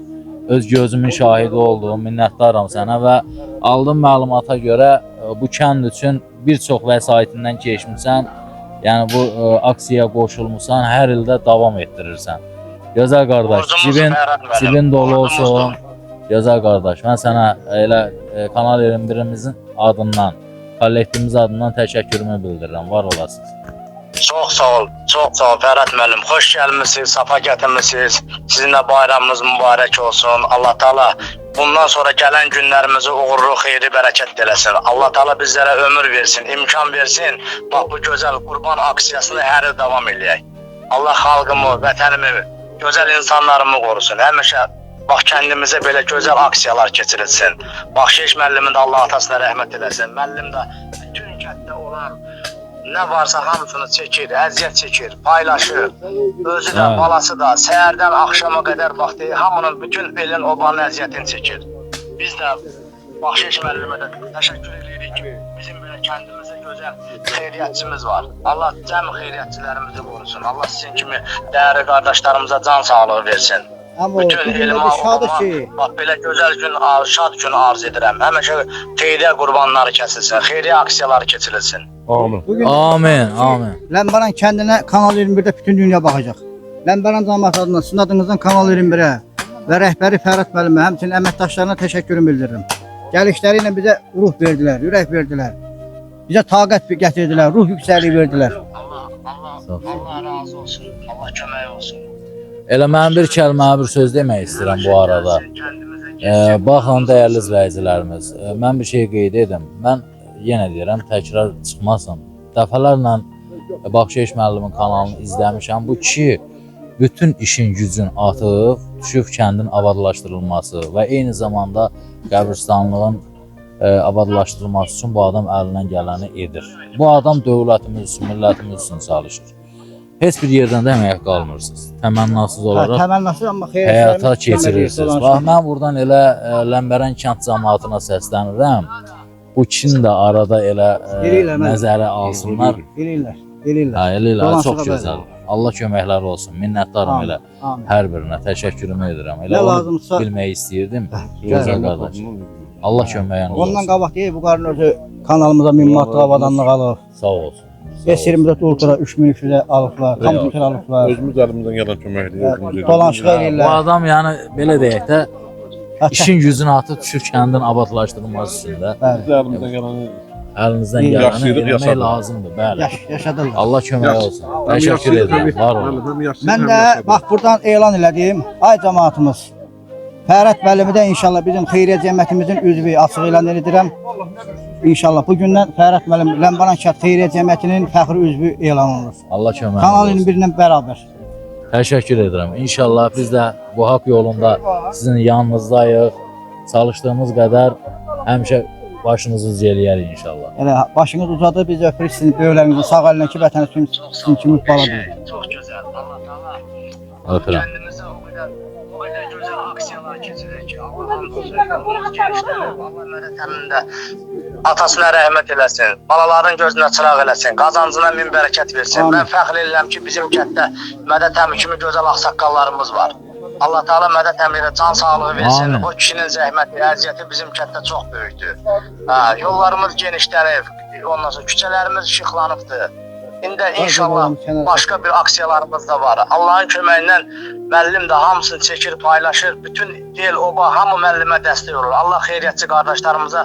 öz gözümün şahidi oldum, minnətdaram sənə və aldığım məlumata görə bu kənd üçün bir çox vəsaitindən keçmisən, yəni bu aksiyaya qoşulmusan, hər ildə davam etdirirsən. Gözəl qardaş, cibin dolu olsun. Gözəl qardaş, mən sənə elə Kanal 21-imizin adından, kollektivimiz adından təşəkkürümü bildirirəm, var olasınız. Çox sağ ol, çox sağ ol Fərhad müəllim. Xoş gəlmisiniz, safa gətirmisiniz. Sizin də bayramınız mübarək olsun. Allah Taala bundan sonra gələn günlərimizi uğurlu, xeyirli, bərəkət eləsin. Allah Taala bizlərə ömür versin, imkan versin. Bax bu gözəl qurban aksiyasını hər il davam eləyək. Allah xalqımı, vətənimi, gözəl insanlarımı qorusun. Həmişə bax kəndimizə belə gözəl aksiyalar keçirilsin. Baxşiş müəllimin də Allah atasına rəhmət eləsin. Müəllim də bütün kənddə olan nə varsa hamısını çəkir, əziyyət çəkir, paylaşır. Özü də, balası da səhərdən axşama qədər vaxtı hamının bütün elin obanın əziyyətini çəkir. Biz də Baxşiş müəllimə də təşəkkür edirik ki, bizim belə kəndimizdə gözəl xeyriyyətçimiz var. Allah cəmi xeyriyyətçilərimizi qorusun. Allah sizin kimi dəyərli qardaşlarımıza can sağlığı versin. Amma Bütün bugün elmi də şadır alma, ki, bax belə gözəl gün, şad gün arz edirəm. Həmişə xeyriyyə qurbanları kəsilsin, xeyriyyə aksiyaları keçirilsin. Amin. bugün Amin, amin. Ləmbaran kəndinə Kanal 21-də bütün dünya baxacaq. Ləmbaran cəmiyyəti adına sizin adınızdan Kanal 21-ə və rəhbəri Fərhad müəllimə, həmçinin əməkdaşlarına təşəkkürümü bildirirəm. Gəlişləri ilə bizə ruh verdilər, ürək verdilər. Bizə taqət gətirdilər, ruh yüksəkliyi verdilər. Allah razı olsun, Allah kömək olsun. Elə mən bir kəlmə, bir söz demək istəyirəm bu arada. Baxın, dəyərli izləyicilərimiz, mən bir şey qeyd edim. Mən yenə deyirəm, təkrar çıxmasın. Dəfələrlə Baxşiş müəllimin kanalını izləmişəm. Bu kişi bütün işin gücün atıb, düşüb kəndin abadlaşdırılması və eyni zamanda qəbirstanlığın abadlaşdırılması üçün bu adam əlindən gələni edir. Bu adam dövlətimiz üçün, millətimiz üçün çalışır. Heç bir yerdən də əmək qalmırsınız. Təmənnasız olaraq Təmənnasız amma həyata keçirirsiniz. Bax, mən buradan elə Ləmbərən kənd cəmaatına səslənirəm. Bu kişini də arada elə nəzərə alsınlar. Eləyirlər. Hə, eləyirlər, çox gözəl. Allah köməkləri olsun. Minnətdaram elə hər birinə. Təşəkkürümü edirəm. Elə onu bilmək istəyirdim. Gözəl qardaş. Allah köməyiniz olsun. Ondan qabaq deyil, bu qarın özü kanalımıza 1000 manat avadanlıq alıb. Sağ olsun. S24 Ultra 3300-ə alıblar, kompüter alıblar. Özümüz əlimizdən gələn köməkliyi Dolanışıq Bu edirlər. adam yəni belə deyək də işin gücünü atıb düşür kəndin abadlaşdırılması üstündə. Biz əlimizdən gələni Əlinizdən gələni yaşayırıq, eləmək yaşadıq. lazımdır, bəli. Yaşadırlar. Allah kömək olsun. Təşəkkür edirəm, var olun. Mən də bax buradan elan elədim. Ay cəmaatımız. Fərhad müəllimi də inşallah bizim xeyriyyə cəmiyyətimizin üzvü açıq elan edirəm. İnşallah bu gündən Fərhad müəllim Ləmbaran Kənd Xeyriyyə Cəmiyyətinin fəxri üzvü elan olunur. Allah kömək Kanal olsun. 21 ilə bərabər. Təşəkkür edirəm. İnşallah biz də bu haqq yolunda sizin yanınızdayıq. Çalışdığımız qədər həmişə başınızı eləyərik inşallah. Elə başınız uzadı, biz öpürük sizin böyüklərinizin sağ əlindəki vətəni sizin kimi baladır. Çox gözəl. Allah Taala Öpürəm. kəndimizə o qədər gözəl aksiyalar keçirir ki, Allah gençlərə, Allah mədətəmində atasına rəhmət eləsin, balaların gözünə çıraq eləsin, qazancına min bərəkət versin. Amin. Mən fəxr edirəm ki, bizim kənddə Mədət əmi kimi gözəl ağsaqqallarımız var. Allah Taala Mədət əmiyə can sağlığı versin. Amin. O kişinin zəhməti, əziyyəti bizim kənddə çox böyükdür. Yollarımız genişlənib, ondan sonra küçələrimiz işıqlanıbdır. İndi inşallah başqa bir aksiyalarımız da var. Allahın köməyi ilə müəllim də hamısını çəkir, paylaşır. Bütün el, oba, hamı müəllimə dəstək olur. Allah xeyriyyətçi qardaşlarımıza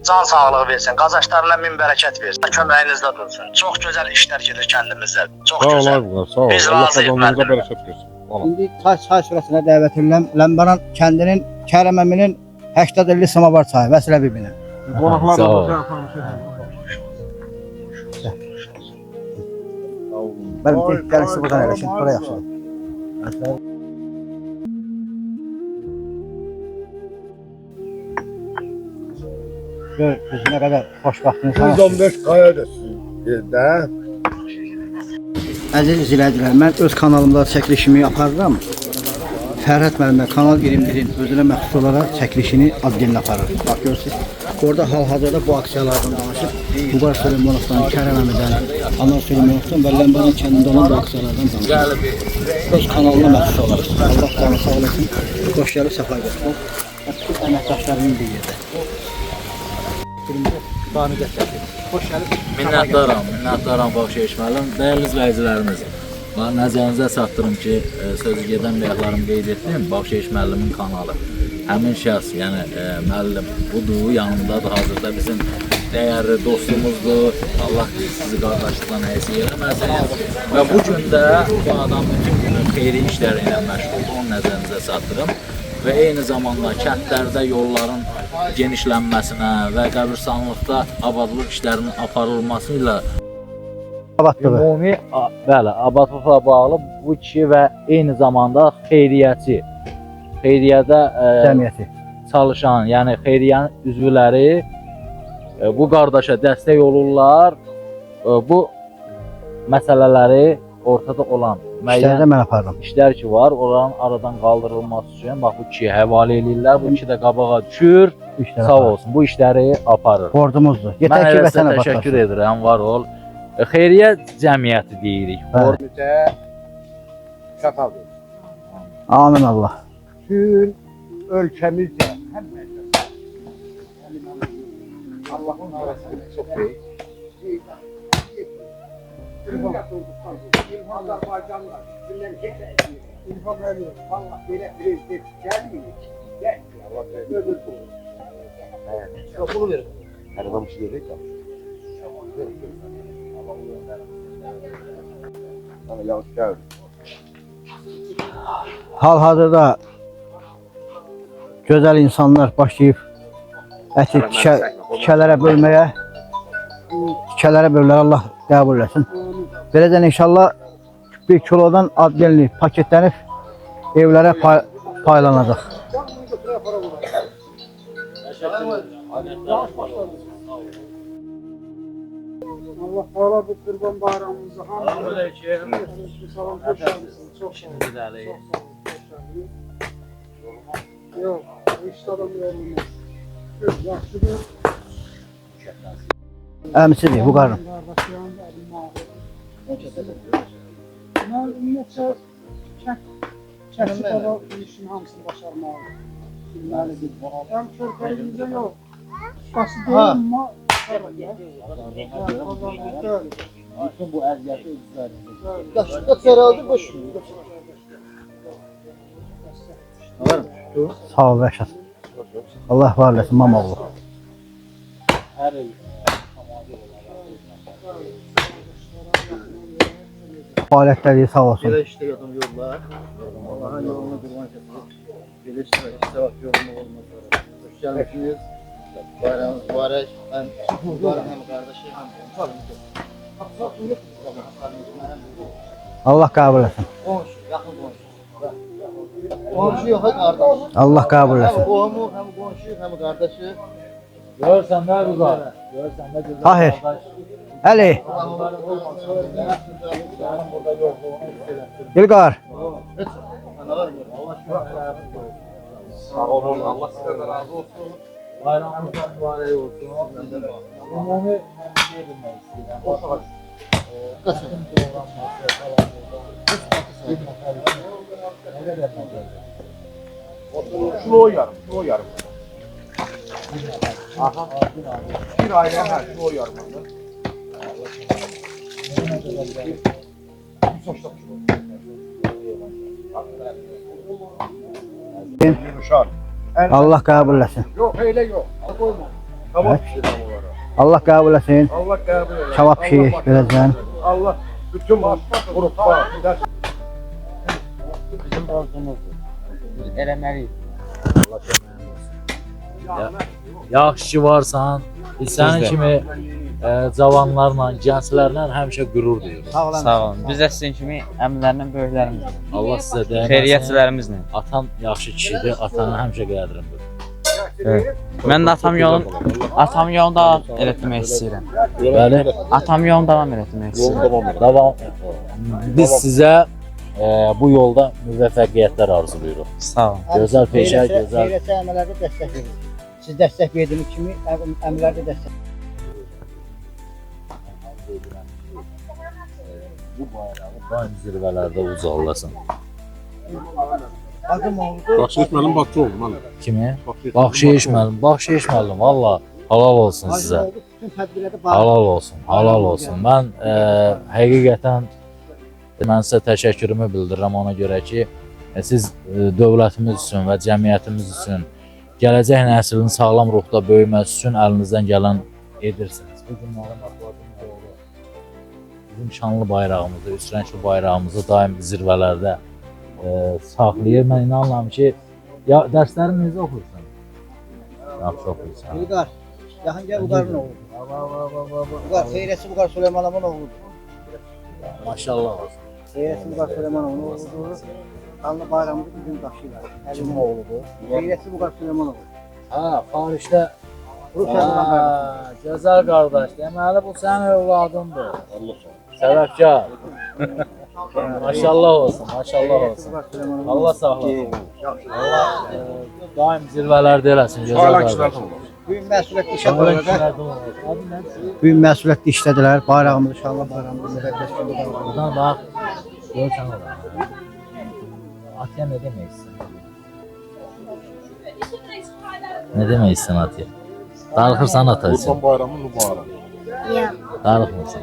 can sağlığı versin, qazançlarına min bərəkət versin. Köməyinizdə dursun. Çox gözəl işlər gedir kəndimizdə. Çox Sağ ol, gözəl. Aybüqar, sağ ol. Biz Allah razıyıq qazanınıza müəllim. bərəkət versin. Vallahi. İndi çay sürəsinə dəvət edirəm. Ləmbaran kəndinin Kərəm əminin 80 illik samavar çayı Vəsilə bibinin. Sağ ol. Mənim gəlin sizi buradan eləşin, bura yaxşıdır. Gör, biz nə qədər xoşbaxtınız var. 115 qaya da sizin də. Əziz izləyicilər, mən öz kanalımda çəkilişimi aparıram. Fərhad müəllimə Kanal 21-in özünə məxsus olaraq çəkilişini adgenlə aparır. Bax görürsünüz. Orada hal-hazırda bu aksiyalardan danışıb, Buqar Süleymanovdan, Kərəm əmidən, Anar Süleymanovdan və Ləmbaran kəndində olan bu aksiyalardan danışıb. Öz kanalına məxsus olaraq. Allah canı sağ olasın. Xoş gəlib, səfa gətirsin. Bütün əməkdaşlarımın bir yerdə. Bani gətirir. Xoş gəlib. Minnətdaram Baxşeyiş müəllim. Dəyərli izləyicilərimiz, nəzərinizə çatdırım ki, sözü gedən bəyəklərimi qeyd etdim. Baxşeyiş müəllimin kanalı. Həmin şəxs, yəni müəllim budur, yanındadır, hazırda bizim dəyərli dostumuzdur. Allah sizi qardaşlıqla həsiyə eləməsin. Və bu gün də bu adam bütün günü xeyri işləri ilə məşğuldur, onu nəzərinizə çatdırım. Və eyni zamanda kəndlərdə yolların genişlənməsinə və qəbirstanlıqda abadlıq işlərinin aparılması ilə ümumi, bəli, abadlıqla bağlı bu kişi və eyni zamanda xeyriyyəçi, xeyriyyədə çalışan, yəni xeyriyyənin üzvləri bu qardaşa dəstək olurlar. Bu məsələləri ortada olan müəyyən işlər ki var, onların aradan qaldırılması üçün bax bu kişiyə həvalə edirlər. Bu kişi də qabağa düşür, sağ olsun, bu işləri aparır. Borcumuzdur. Mən elə sizə təşəkkür edirəm, var ol. Xeyriyyə cəmiyyəti deyirik. Amin Allah. Bütün ölkəmizdə Allah'ın arasında çok büyük. İlhan Azerbaycanlar, bizimle İlhan ölüyor. Allah böyle bir gelmiyor. Gel. Öldür bu. Evet. Bunu verin. Her adam bir şey diyecek ya. Hal-hazırda gözəl insanlar başlayıb əti tikələrə bölməyə, Allah qəbul etsin. Beləcə inşallah 1 kilodan adgenli paketlənib evlərə paylanacaq. Allah Teala bu kurban bayramımızı hamdülillah. Salam, hoş geldiniz. Çok sağ olun. Yok, bu işte adam yorulmaz. Yaxşıdır. Əmisidir, bu qarın. Mən ümumiyyətlə çəkib hava işin hamısını başarmalı. Bilməlidir. Həm körpəyimizdə yox. Ustası deyil, amma Bütün bu əziyyəti özlərinizə. Qaç herhalde boş. Sağ ol Rəşad. Allah var eləsin Mamoğlu. Hər il Fəaliyyətləri sağ olsun. Belə işdə adam yollar. Allah'ın yolunu qurban etsin. Belə işdə yolunu olmaz. Hoş gəlmişsiniz. Bayramınız mübarək. Mən hem kardeşim hem Allah qəbul etsin. Qonşu, yaxın qonşu. Qonşu yox, qardaş. Allah qəbul etsin. Hem qohumu, hem qonşu, hem qardaşı. görürsən nə güzel. Görürsən nə güzel. Tahir. Əli. İlqar. Sağ olun, Allah sizden de razı olsun. Bayramınızdan mübarək olsun. Ümumi mən şey bilmək istəyirəm. Bütün doğranması falan bir nəfər üçün nə qədər məbləğ? Şunu o yarım, şunu o yarım. Aha. Bir aile her şunu o yarım. Yumuşar. Allah qəbul etsin. Yok öyle yok. Tamam pişirelim onlara. Allah qəbul etsin. Allah kabul eder. Cavab pişirik verəcəm. Allah bütün gruplar. Bizim borcumuzdur. Biz eləməliyik. Yaxşı ki varsan, biz sənin kimi cavanlarla, gənclərlə həmişə qürur duyuruq. Sağ olun. Biz də sizin kimi əmlərlə, böyüklərimizlə, Allah sizə dəyməsin. xeyriyyətçilərimizlə. Atan yaxşı kişidir, atanı həmişə qədrin bil. Mən də atam yolunu davam etmək istəyirəm. Bəli, Atam yolunu davam etmək istəyirəm. davam. Biz sizə bu yolda müvəffəqiyyətlər arzuluyoruz. Sağ olun. Gözəl peşə, gözəl. Xeyrətçi əmrlərdə dəstək verin. Siz dəstək verdiyiniz kimi əmrlərdə dəstək. Bu bayrağı daim zirvələrdə ucallasın. Adım oldu. Bakşiş mənim Bakçı oğlum mən. Kimi? Baxşiş müəllim, valla halal olsun sizə. Bütün tədbirlərdə Halal olsun, halal olsun. Mən həqiqətən mən sizə təşəkkürümü bildirirəm ona görə ki, siz dövlətimiz üçün və cəmiyyətimiz üçün, gələcək nəslin sağlam ruhda böyüməsi üçün əlinizdən gələn edirsiniz. Bu günlərin bizim şanlı bayrağımızı, üç rəngli bayrağımızı daim zirvələrdə saxlayır. Mən inanıram ki, ya dərslərini necə oxursan? Yaxşı oxuyursan. İlqar, yaxın gəl Uqarın oğlu. Uqar, Xeyrətçi Uqar Süleymanovun oğludur. Maşallah olsun. Xeyrətçi Uqar Süleymanovun oğludur. Kanlı bayramımızı bizim daşıyırlar. Kimin oğludur? Xeyrətçi Uqar Süleymanov. Ha, Xaricdə. Rusiyadan qardaş. Gözəl qardaş. Deməli bu sənin övladındır. Səbəbkar. Maşallah olsun, maşallah olsun. Allah saxlasın. Allah daim zirvələrdə eləsin. Gözəl qardaş. Büyük məsuliyyətli işə qoyulacaq. Büyük məsuliyyətli işlədilər. Bayrağımızı, inşallah bayrağımızı müqəddəs gündə qalacaq. Buradan bax. Görsən olar. Atiyə nə demək istəyirsən? Nə demək istəyirsən Atiyə? Darıxırsan ata üçün. Kurban bayramı mübarək. Darıxmırsan.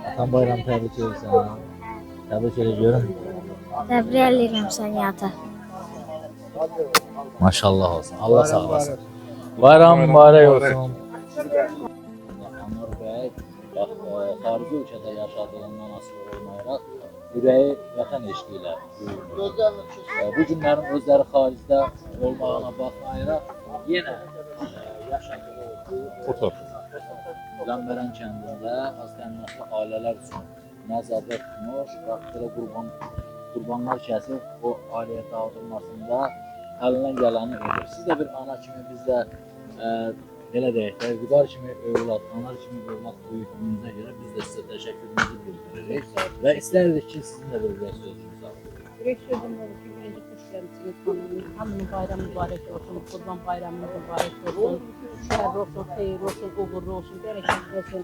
Atan bayramı təbrik edirsən. Təbrik ediyorum. Təbrik edirəm səni ata. Maşallah olsun. Allah sağlasın. Bayram mübarək olsun. Anar bəy, bax, xarici ölkədə yaşadığından asılı olmayaraq, ürəyi vətən eşqi ilə böyümür. Bu günlərin özləri xaricdə olmağına baxmayaraq, yenə yaşadığı Otur. Ləmbərən kəndində az təminatlı ailələr üçün nəzərdə tutmuş, vaxtıyla qurbanlar kəsib o ailəyə dağıdılmasında əlindən gələni edir. Siz də bir ana kimi biz də belə deyək də, Vüqar kimi övlad, anar kimi övlad böyüklüyünüzə görə biz də sizə təşəkkürümüzü bildiririk və istəyirik ki, sizin də bir sözünüz alın. Ürək sözüm olur ki, birinci xoş gəlmişsiniz xanımın. Hamının bayramı mübarək olsun, Qurban bayramınız mübarək olsun. Şəhər olsun, xeyir olsun, uğurlu olsun, bərəkətli olsun.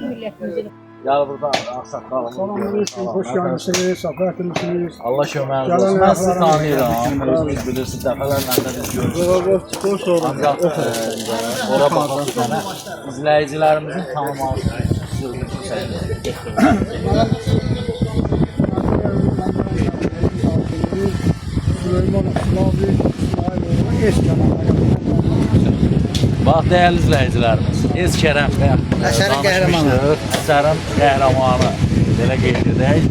Millətimizin Gəl burada, ağsaqqal. Salamünaleyküm, hoş gelmişsiniz, safa etmişsiniz. Allah köməyiniz olsun. Mən sizi tanıyıram. Özünüz bilirsiniz, dəfələrlə də biz görüşürük. Ancaq ora baxaq bir dənə izləyicilərimizin tanıması üçün sözünü səylə. Süleyman Sılavi İsmailoğlu Bax, dəyərli izləyicilərimiz, Eskərəm Əsərin qəhrəmanı. Əsərin qəhrəmanı, belə qeyd edək.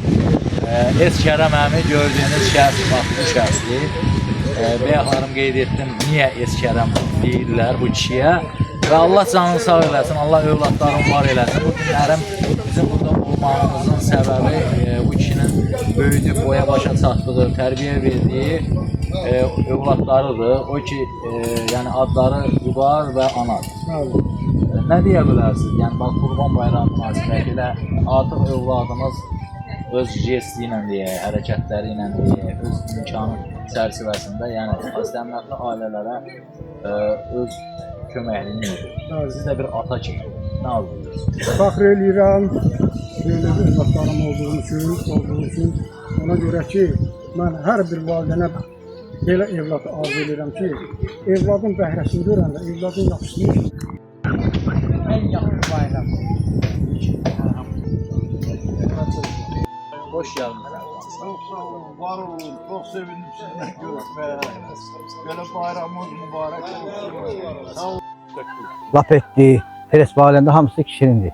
Eskərəm əmi gördüyünüz şəxs, bax, bu şəxsdir. Bəyəxlarım qeyd etdim, niyə Eskərəm deyirlər bu kişiyə. Və Allah canını sağ eləsin, Allah övladlarını var eləsin. Bu günlərim bizim burada olmağımızın səbəbi bu kişinin böyüdüb, boya başa çatdığı, tərbiyə verdiyi övladlarıdır. O ki, yəni adları Vüqar və Anar. Nə deyə bilərsiniz? Yəni, bax, Qurban Bayramı münasibətilə artıq övladımız öz jesti ilə deyək, hərəkətləri ilə deyək, öz imkanı çərçivəsində, yəni azəmətli ailələrə öz köməkliyini edir. Siz də bir ata kimi, nə arzuyursunuz? Fəxr eləyirəm, belə övladlarım olduğu üçün, ona görə ki, mən hər bir validənə belə evlad arzu edirəm ki, evladın bəhrəsini görəndə, evladın yaxşısını ən yaxşı bayram. Hoş geldiniz. Çok sağ olun, var olun. Çok sevindim sizinle görüşmeye. Böyle bayramınız mübarek olsun. Sağ olun. Laf etdi, Teres validəndə hamısı kişinindir.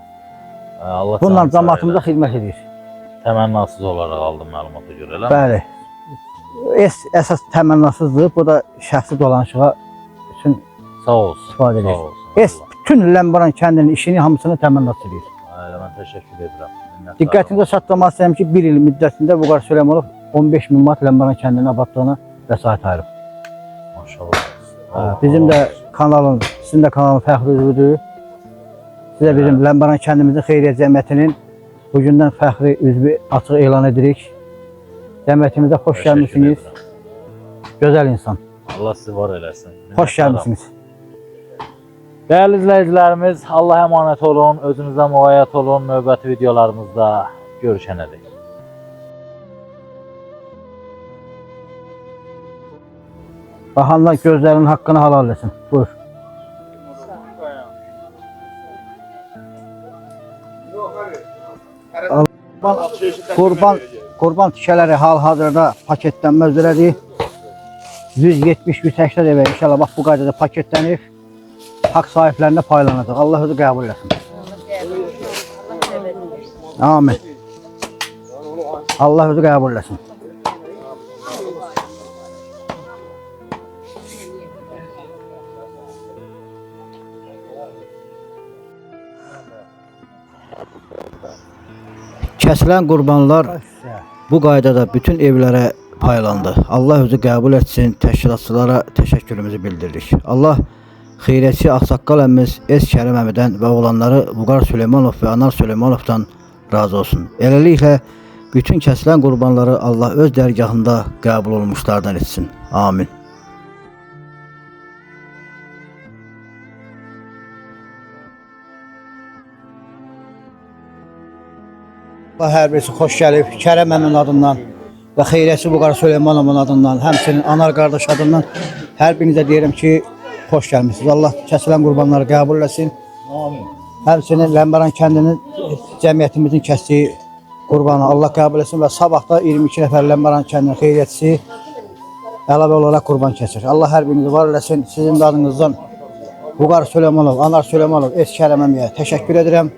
Allah Bunlar cəmaatımıza xidmət edir. Təmənnasız olaraq aldım məlumata görə, elə mi? Bəli. Əsas təmənnasızdır. Bu da şəxsi dolanışığa üçün Sağ olsun. istifadə Sağ edir. olsun. Bütün Ləmbaran kəndinin işini hamısını təmənnat edir. Mən təşəkkür edirəm. Diqqətinizə çatdırmaq istəyirəm ki, bir il müddətində Vüqar Süleymanov 15 min manat Ləmbaran kəndinin abadlığına vəsait ayırıb. Maşallah. Bizim də kanalın, sizin də kanalın fəxri üzvüdür. Sizə bizim Ləmbaran kəndimizin xeyriyyə cəmiyyətinin bugündən fəxri üzvü açıq elan edirik. Cəmiyyətimizə xoş gəlmişsiniz. Gözəl insan. Allah sizi var eləsin. Xoş gəlmişsiniz. Dəyərli izləyicilərimiz, Allah'a əmanət olun, özünüzə müğayyət olun, növbəti videolarımızda görüşənədək. Baxanlar gözlərinin haqqını halal etsin. Buyur. Qurban tikələri hal-hazırda paketlənmə üzrədir. 170-180 evə inşallah bax bu qaydada paketlənib. Hak sahiplerine paylanacaq. Allah özü qəbul etsin. Amin. Allah özü qəbul etsin. Kəsilən qurbanlar bu qaydada bütün evlərə paylandı. Allah özü qəbul etsin. Təşkilatçılara təşəkkürümüzü bildiririk. Allah xeyrətçi Ağsaqqal əmimiz Eskərəm əmidən və oğlanları Vüqar Süleymanov və Anar Süleymanovdan razı olsun. Eləliklə bütün kəsilən qurbanları Allah öz dərgahında qəbul olmuşlardan etsin. Amin. Allah hər birisi xoş gəlib. Kərəm əmin adından və xeyrətçi Vüqar Süleymanovun adından, həmçinin Anar qardaş adından hər birinizə deyirəm ki, xoş gəlmişsiniz. Allah kəsilən qurbanları qəbul etsin. Amin. Həmçinin Ləmbaran kəndinin cəmiyyətimizin kəsdiyi qurbanı Allah qəbul etsin və sabahda 22 nəfər Ləmbaran kəndinin xeyriyyətçisi əlavə olaraq qurban keçir. Allah hər birinizi var eləsin. Sizin adınızdan Vüqar Süleymanov, Anar Süleymanov, Eskərəm əmiyə təşəkkür edirəm.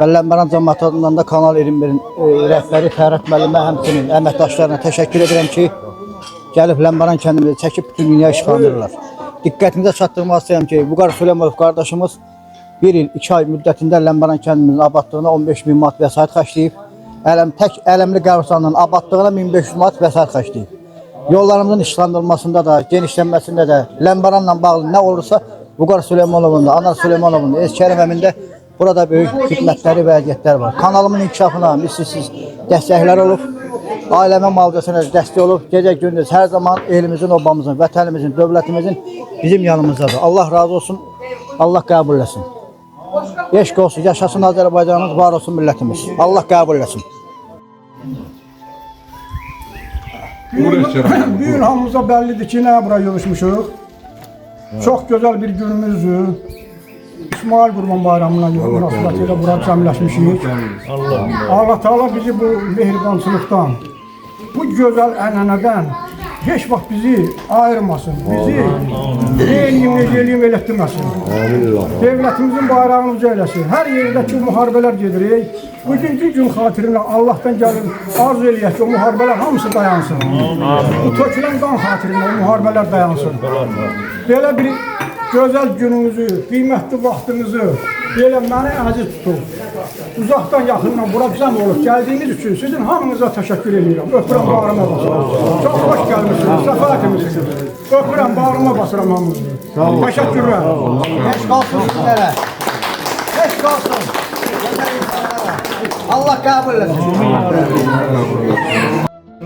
Və Ləmbaran cəmiyyəti adından da Kanal 21-in rəhbəri Fərhat müəllimə, həmçinin əməkdaşlarına təşəkkür edirəm ki, gəlib Ləmbaran kəndimizi çəkib bütün dünya işıqlandırırlar. Diqqətinizə çatdırmaq istəyirəm ki, Vüqar Süleymanov qardaşımız 1 il 2 ay müddətində Ləmbaran kəndimizin abadlığına 15 min manat vəsait xərcləyib. Tək Ələmli qəbirstanının abadlığına 1500 manat vəsait xərcləyib. Yollarımızın işıqlandırılmasında da, genişlənməsində də Ləmbaranla bağlı nə olursa Vüqar Süleymanovun da, Anar Süleymanovun da, Eskərəm əmin də burada böyük xidmətləri və əziyyətləri var. Kanalımın inkişafına misilsiz dəstəklər olub. Ailəmə malcasına dəstək olub. Gecə gündüz hər zaman elimizin, obamızın, vətənimizin, dövlətimizin bizim yanımızdadır. Allah razı olsun. Allah qəbul etsin. Eşq olsun. Yaşasın Azərbaycanımız, var olsun millətimiz. Allah qəbul etsin. Bugün hamımıza bəllidir ki, nəyə bura yığışmışıq. Çox gözəl bir günümüzdür. İsmail Qurban Bayramına münasibətilə bura cəmləşmişik. Allah Teala bizi bu mehribançılıqdan, bu gözəl ənənədən heç vaxt bizi ayırmasın, bizi eləyim elətdirməsin. Devlətimizin bayrağını uca eləsin. Hər yerdəki müharibələr gedirik. Bugünkü gün xatirinə Allah'tan gəlin arzu eləyək ki, o müharibələr hamısı dayansın. Bu tökülən qan xatirinə o müharibələr dayansın. Belə bir gözəl gününüzü, qiymətli vaxtınızı belə məni əziz tutub. Uzaqdan yaxından bura bizəm olub gəldiyiniz üçün sizin hamınıza təşəkkür edirəm. Öpürəm, bağrıma basıram. Çox xoş gəlmişsiniz, səfa etmişsiniz. Öpürəm, bağrıma basıram hamınızı. Təşəkkürlər. Heç qalsın sizlərə. Heç qalsın. Allah qəbul etsin.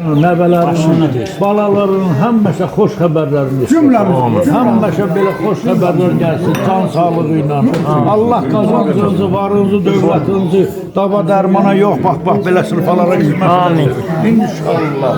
Nəvələrin, balaların həmməşə xoş xəbərlərini Cümləmiz. həmməşə belə xoş xəbərlər gəlsin, can sağlığı ilə. Allah qazancınızı, varınızı, dövlətinizi dava dərmana yox, bax belə sınıfalara qismət edin. İnşallah.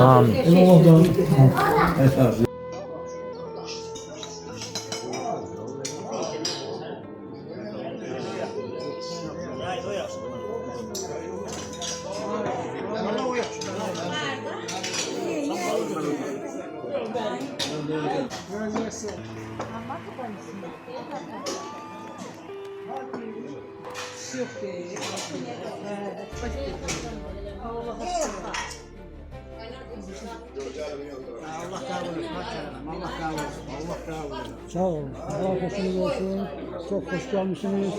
Sağ olun. Allah hoşunuz olsun. Çok hoş gelmişsiniz.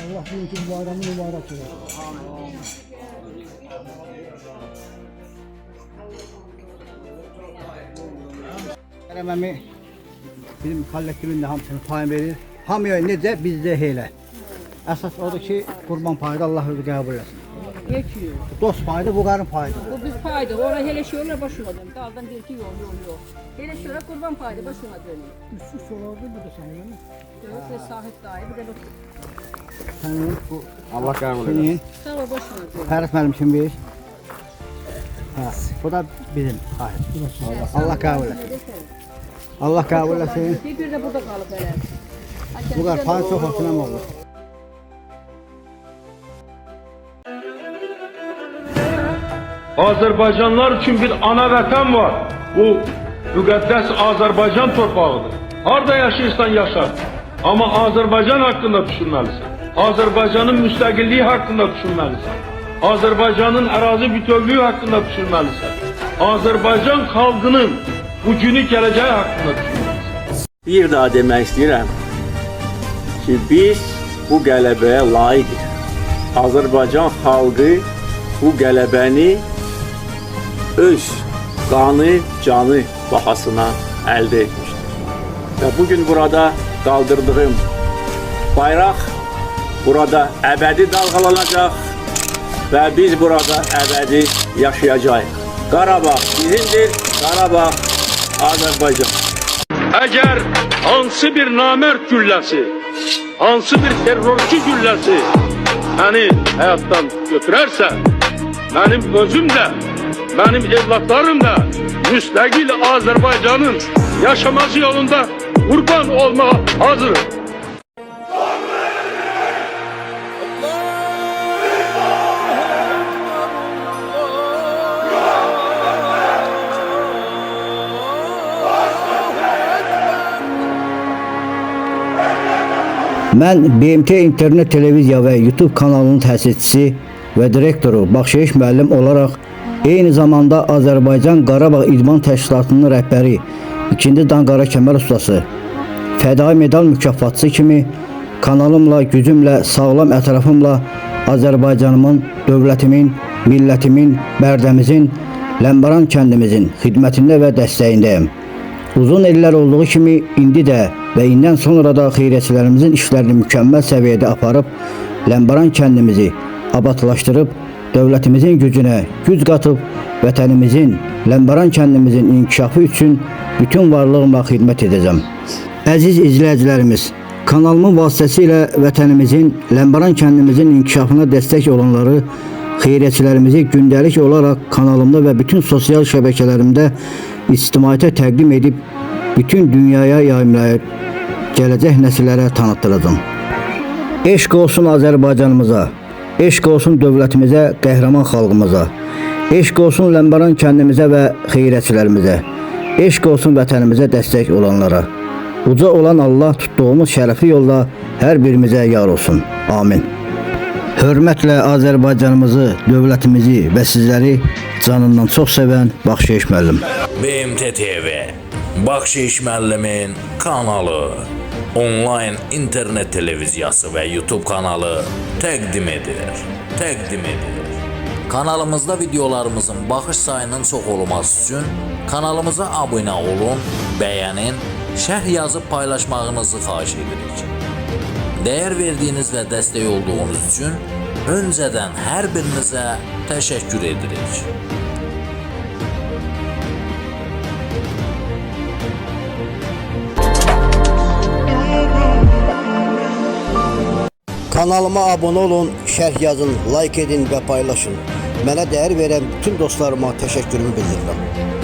Allah bugünkü bayramı mübarek olsun. Əmi bizim kollektivin də hamısını payın verir. Hamıya necə bizdə elə. Əsas odur ki, qurban payda Allah özü qəbul etsin. Geçiyor. Dost payda, bu qarın payda. Bu biz payda. Orada hele şöyle başına dön. Daldan bir iki yol yok. Hele şöyle kurban payda başına dönüyor. Üstü solardı bu da sana yani. Evet ve sahip dahi bir de bak. Sənin bu Allah qəbul senin Sağ ol başına dön. Fərid müəllim üçün bir. Ha, bu da bizim sahip. Allah qəbul etsin. Allah qəbul etsin. Bir de burada kalıp hele. Bu kadar pay çok olsun ama olur. Azərbaycanlılar üçün bir ana vətən var. Bu müqəddəs Azərbaycan torpağıdır. Harda yaşayırsan yaşa. Amma Azərbaycan haqqında düşünməlisən. Azərbaycanın müstəqilliyi haqqında düşünməlisən. Azərbaycanın ərazi bütövlüyü haqqında düşünməlisən. Azərbaycan xalqının bugünü gələcəyi haqqında düşünməlisən. Bir daha demək istəyirəm ki, biz bu qələbəyə layiqik. Azərbaycan xalqı bu qələbəni öz qanı, canı bahasına əldə etmişdir. Və bugün burada qaldırdığım bayraq burada əbədi dalğalanacaq və biz burada əbədi yaşayacağıq. Qarabağ bizimdir, Qarabağ Azərbaycan. Əgər hansı bir namərd gülləsi, hansı bir terrorçu gülləsi məni həyatdan götürərsə, mənim özüm də, mənim evlatlarım da müstəqil Azərbaycanın yaşaması yolunda qurban olmağa hazırım. Mən BMT internet televiziya və YouTube kanalının təsisçisi və direktoru Baxşeyiş müəllim olaraq eyni zamanda Azərbaycan Qarabağ İdman Təşkilatının rəhbəri 2. Dan Qara Kəmər ustası, fədai medal mükafatçısı kimi kanalımla, gücümlə, sağlam ətrafımla Azərbaycanımın, dövlətimin, millətimin, bərdəmizin, Ləmbaran kəndimizin xidmətində və dəstəyindəyim. Uzun illər olduğu kimi indi də və indən sonra da xeyriyyətçilərimizin işlərini mükəmməl səviyyədə aparıb Ləmbaran kəndimizi abadlaşdırıb dövlətimizin gücünə güc qatıb vətənimizin, Ləmbaran kəndimizin inkişafı üçün bütün varlığımla xidmət edəcəm. Əziz izləyicilərimiz, kanalımın vasitəsilə vətənimizin, Ləmbaran kəndimizin inkişafına dəstək olanları, xeyriyyətçilərimizi gündəlik olaraq kanalımda və bütün sosial şəbəkələrimdə ictimaiyyətə təqdim edib bütün dünyaya yayımlayır. gələcək nəsillərə tanıtdıracam. Eşq olsun Azərbaycanımıza, eşq olsun dövlətimizə, qəhrəman xalqımıza, eşq olsun Ləmbəran kəndimizə və xeyrətçilərimizə, eşq olsun vətənimizə dəstək olanlara. Uca olan Allah tutduğumuz şərəfli yolda hər birimizə yar olsun. Amin. Hörmətlə Azərbaycanımızı, dövlətimizi və sizləri canından çox sevən Baxşeyiş müəllim. BMT TV, Baxşeyiş müəllimin kanalı, onlayn internet televiziyası və YouTube kanalı təqdim edir. Kanalımızda videolarımızın baxış sayının çox olması üçün kanalımıza abunə olun, bəyənin, şərh yazıb paylaşmağınızı xahiş edirik. Dəyər verdiyiniz və dəstək olduğunuz üçün öncədən hər birinizə təşəkkür edirik. Kanalıma abunə olun, şərh yazın, like edin və paylaşın. Mənə dəyər verən bütün dostlarıma təşəkkürümü bildirirəm.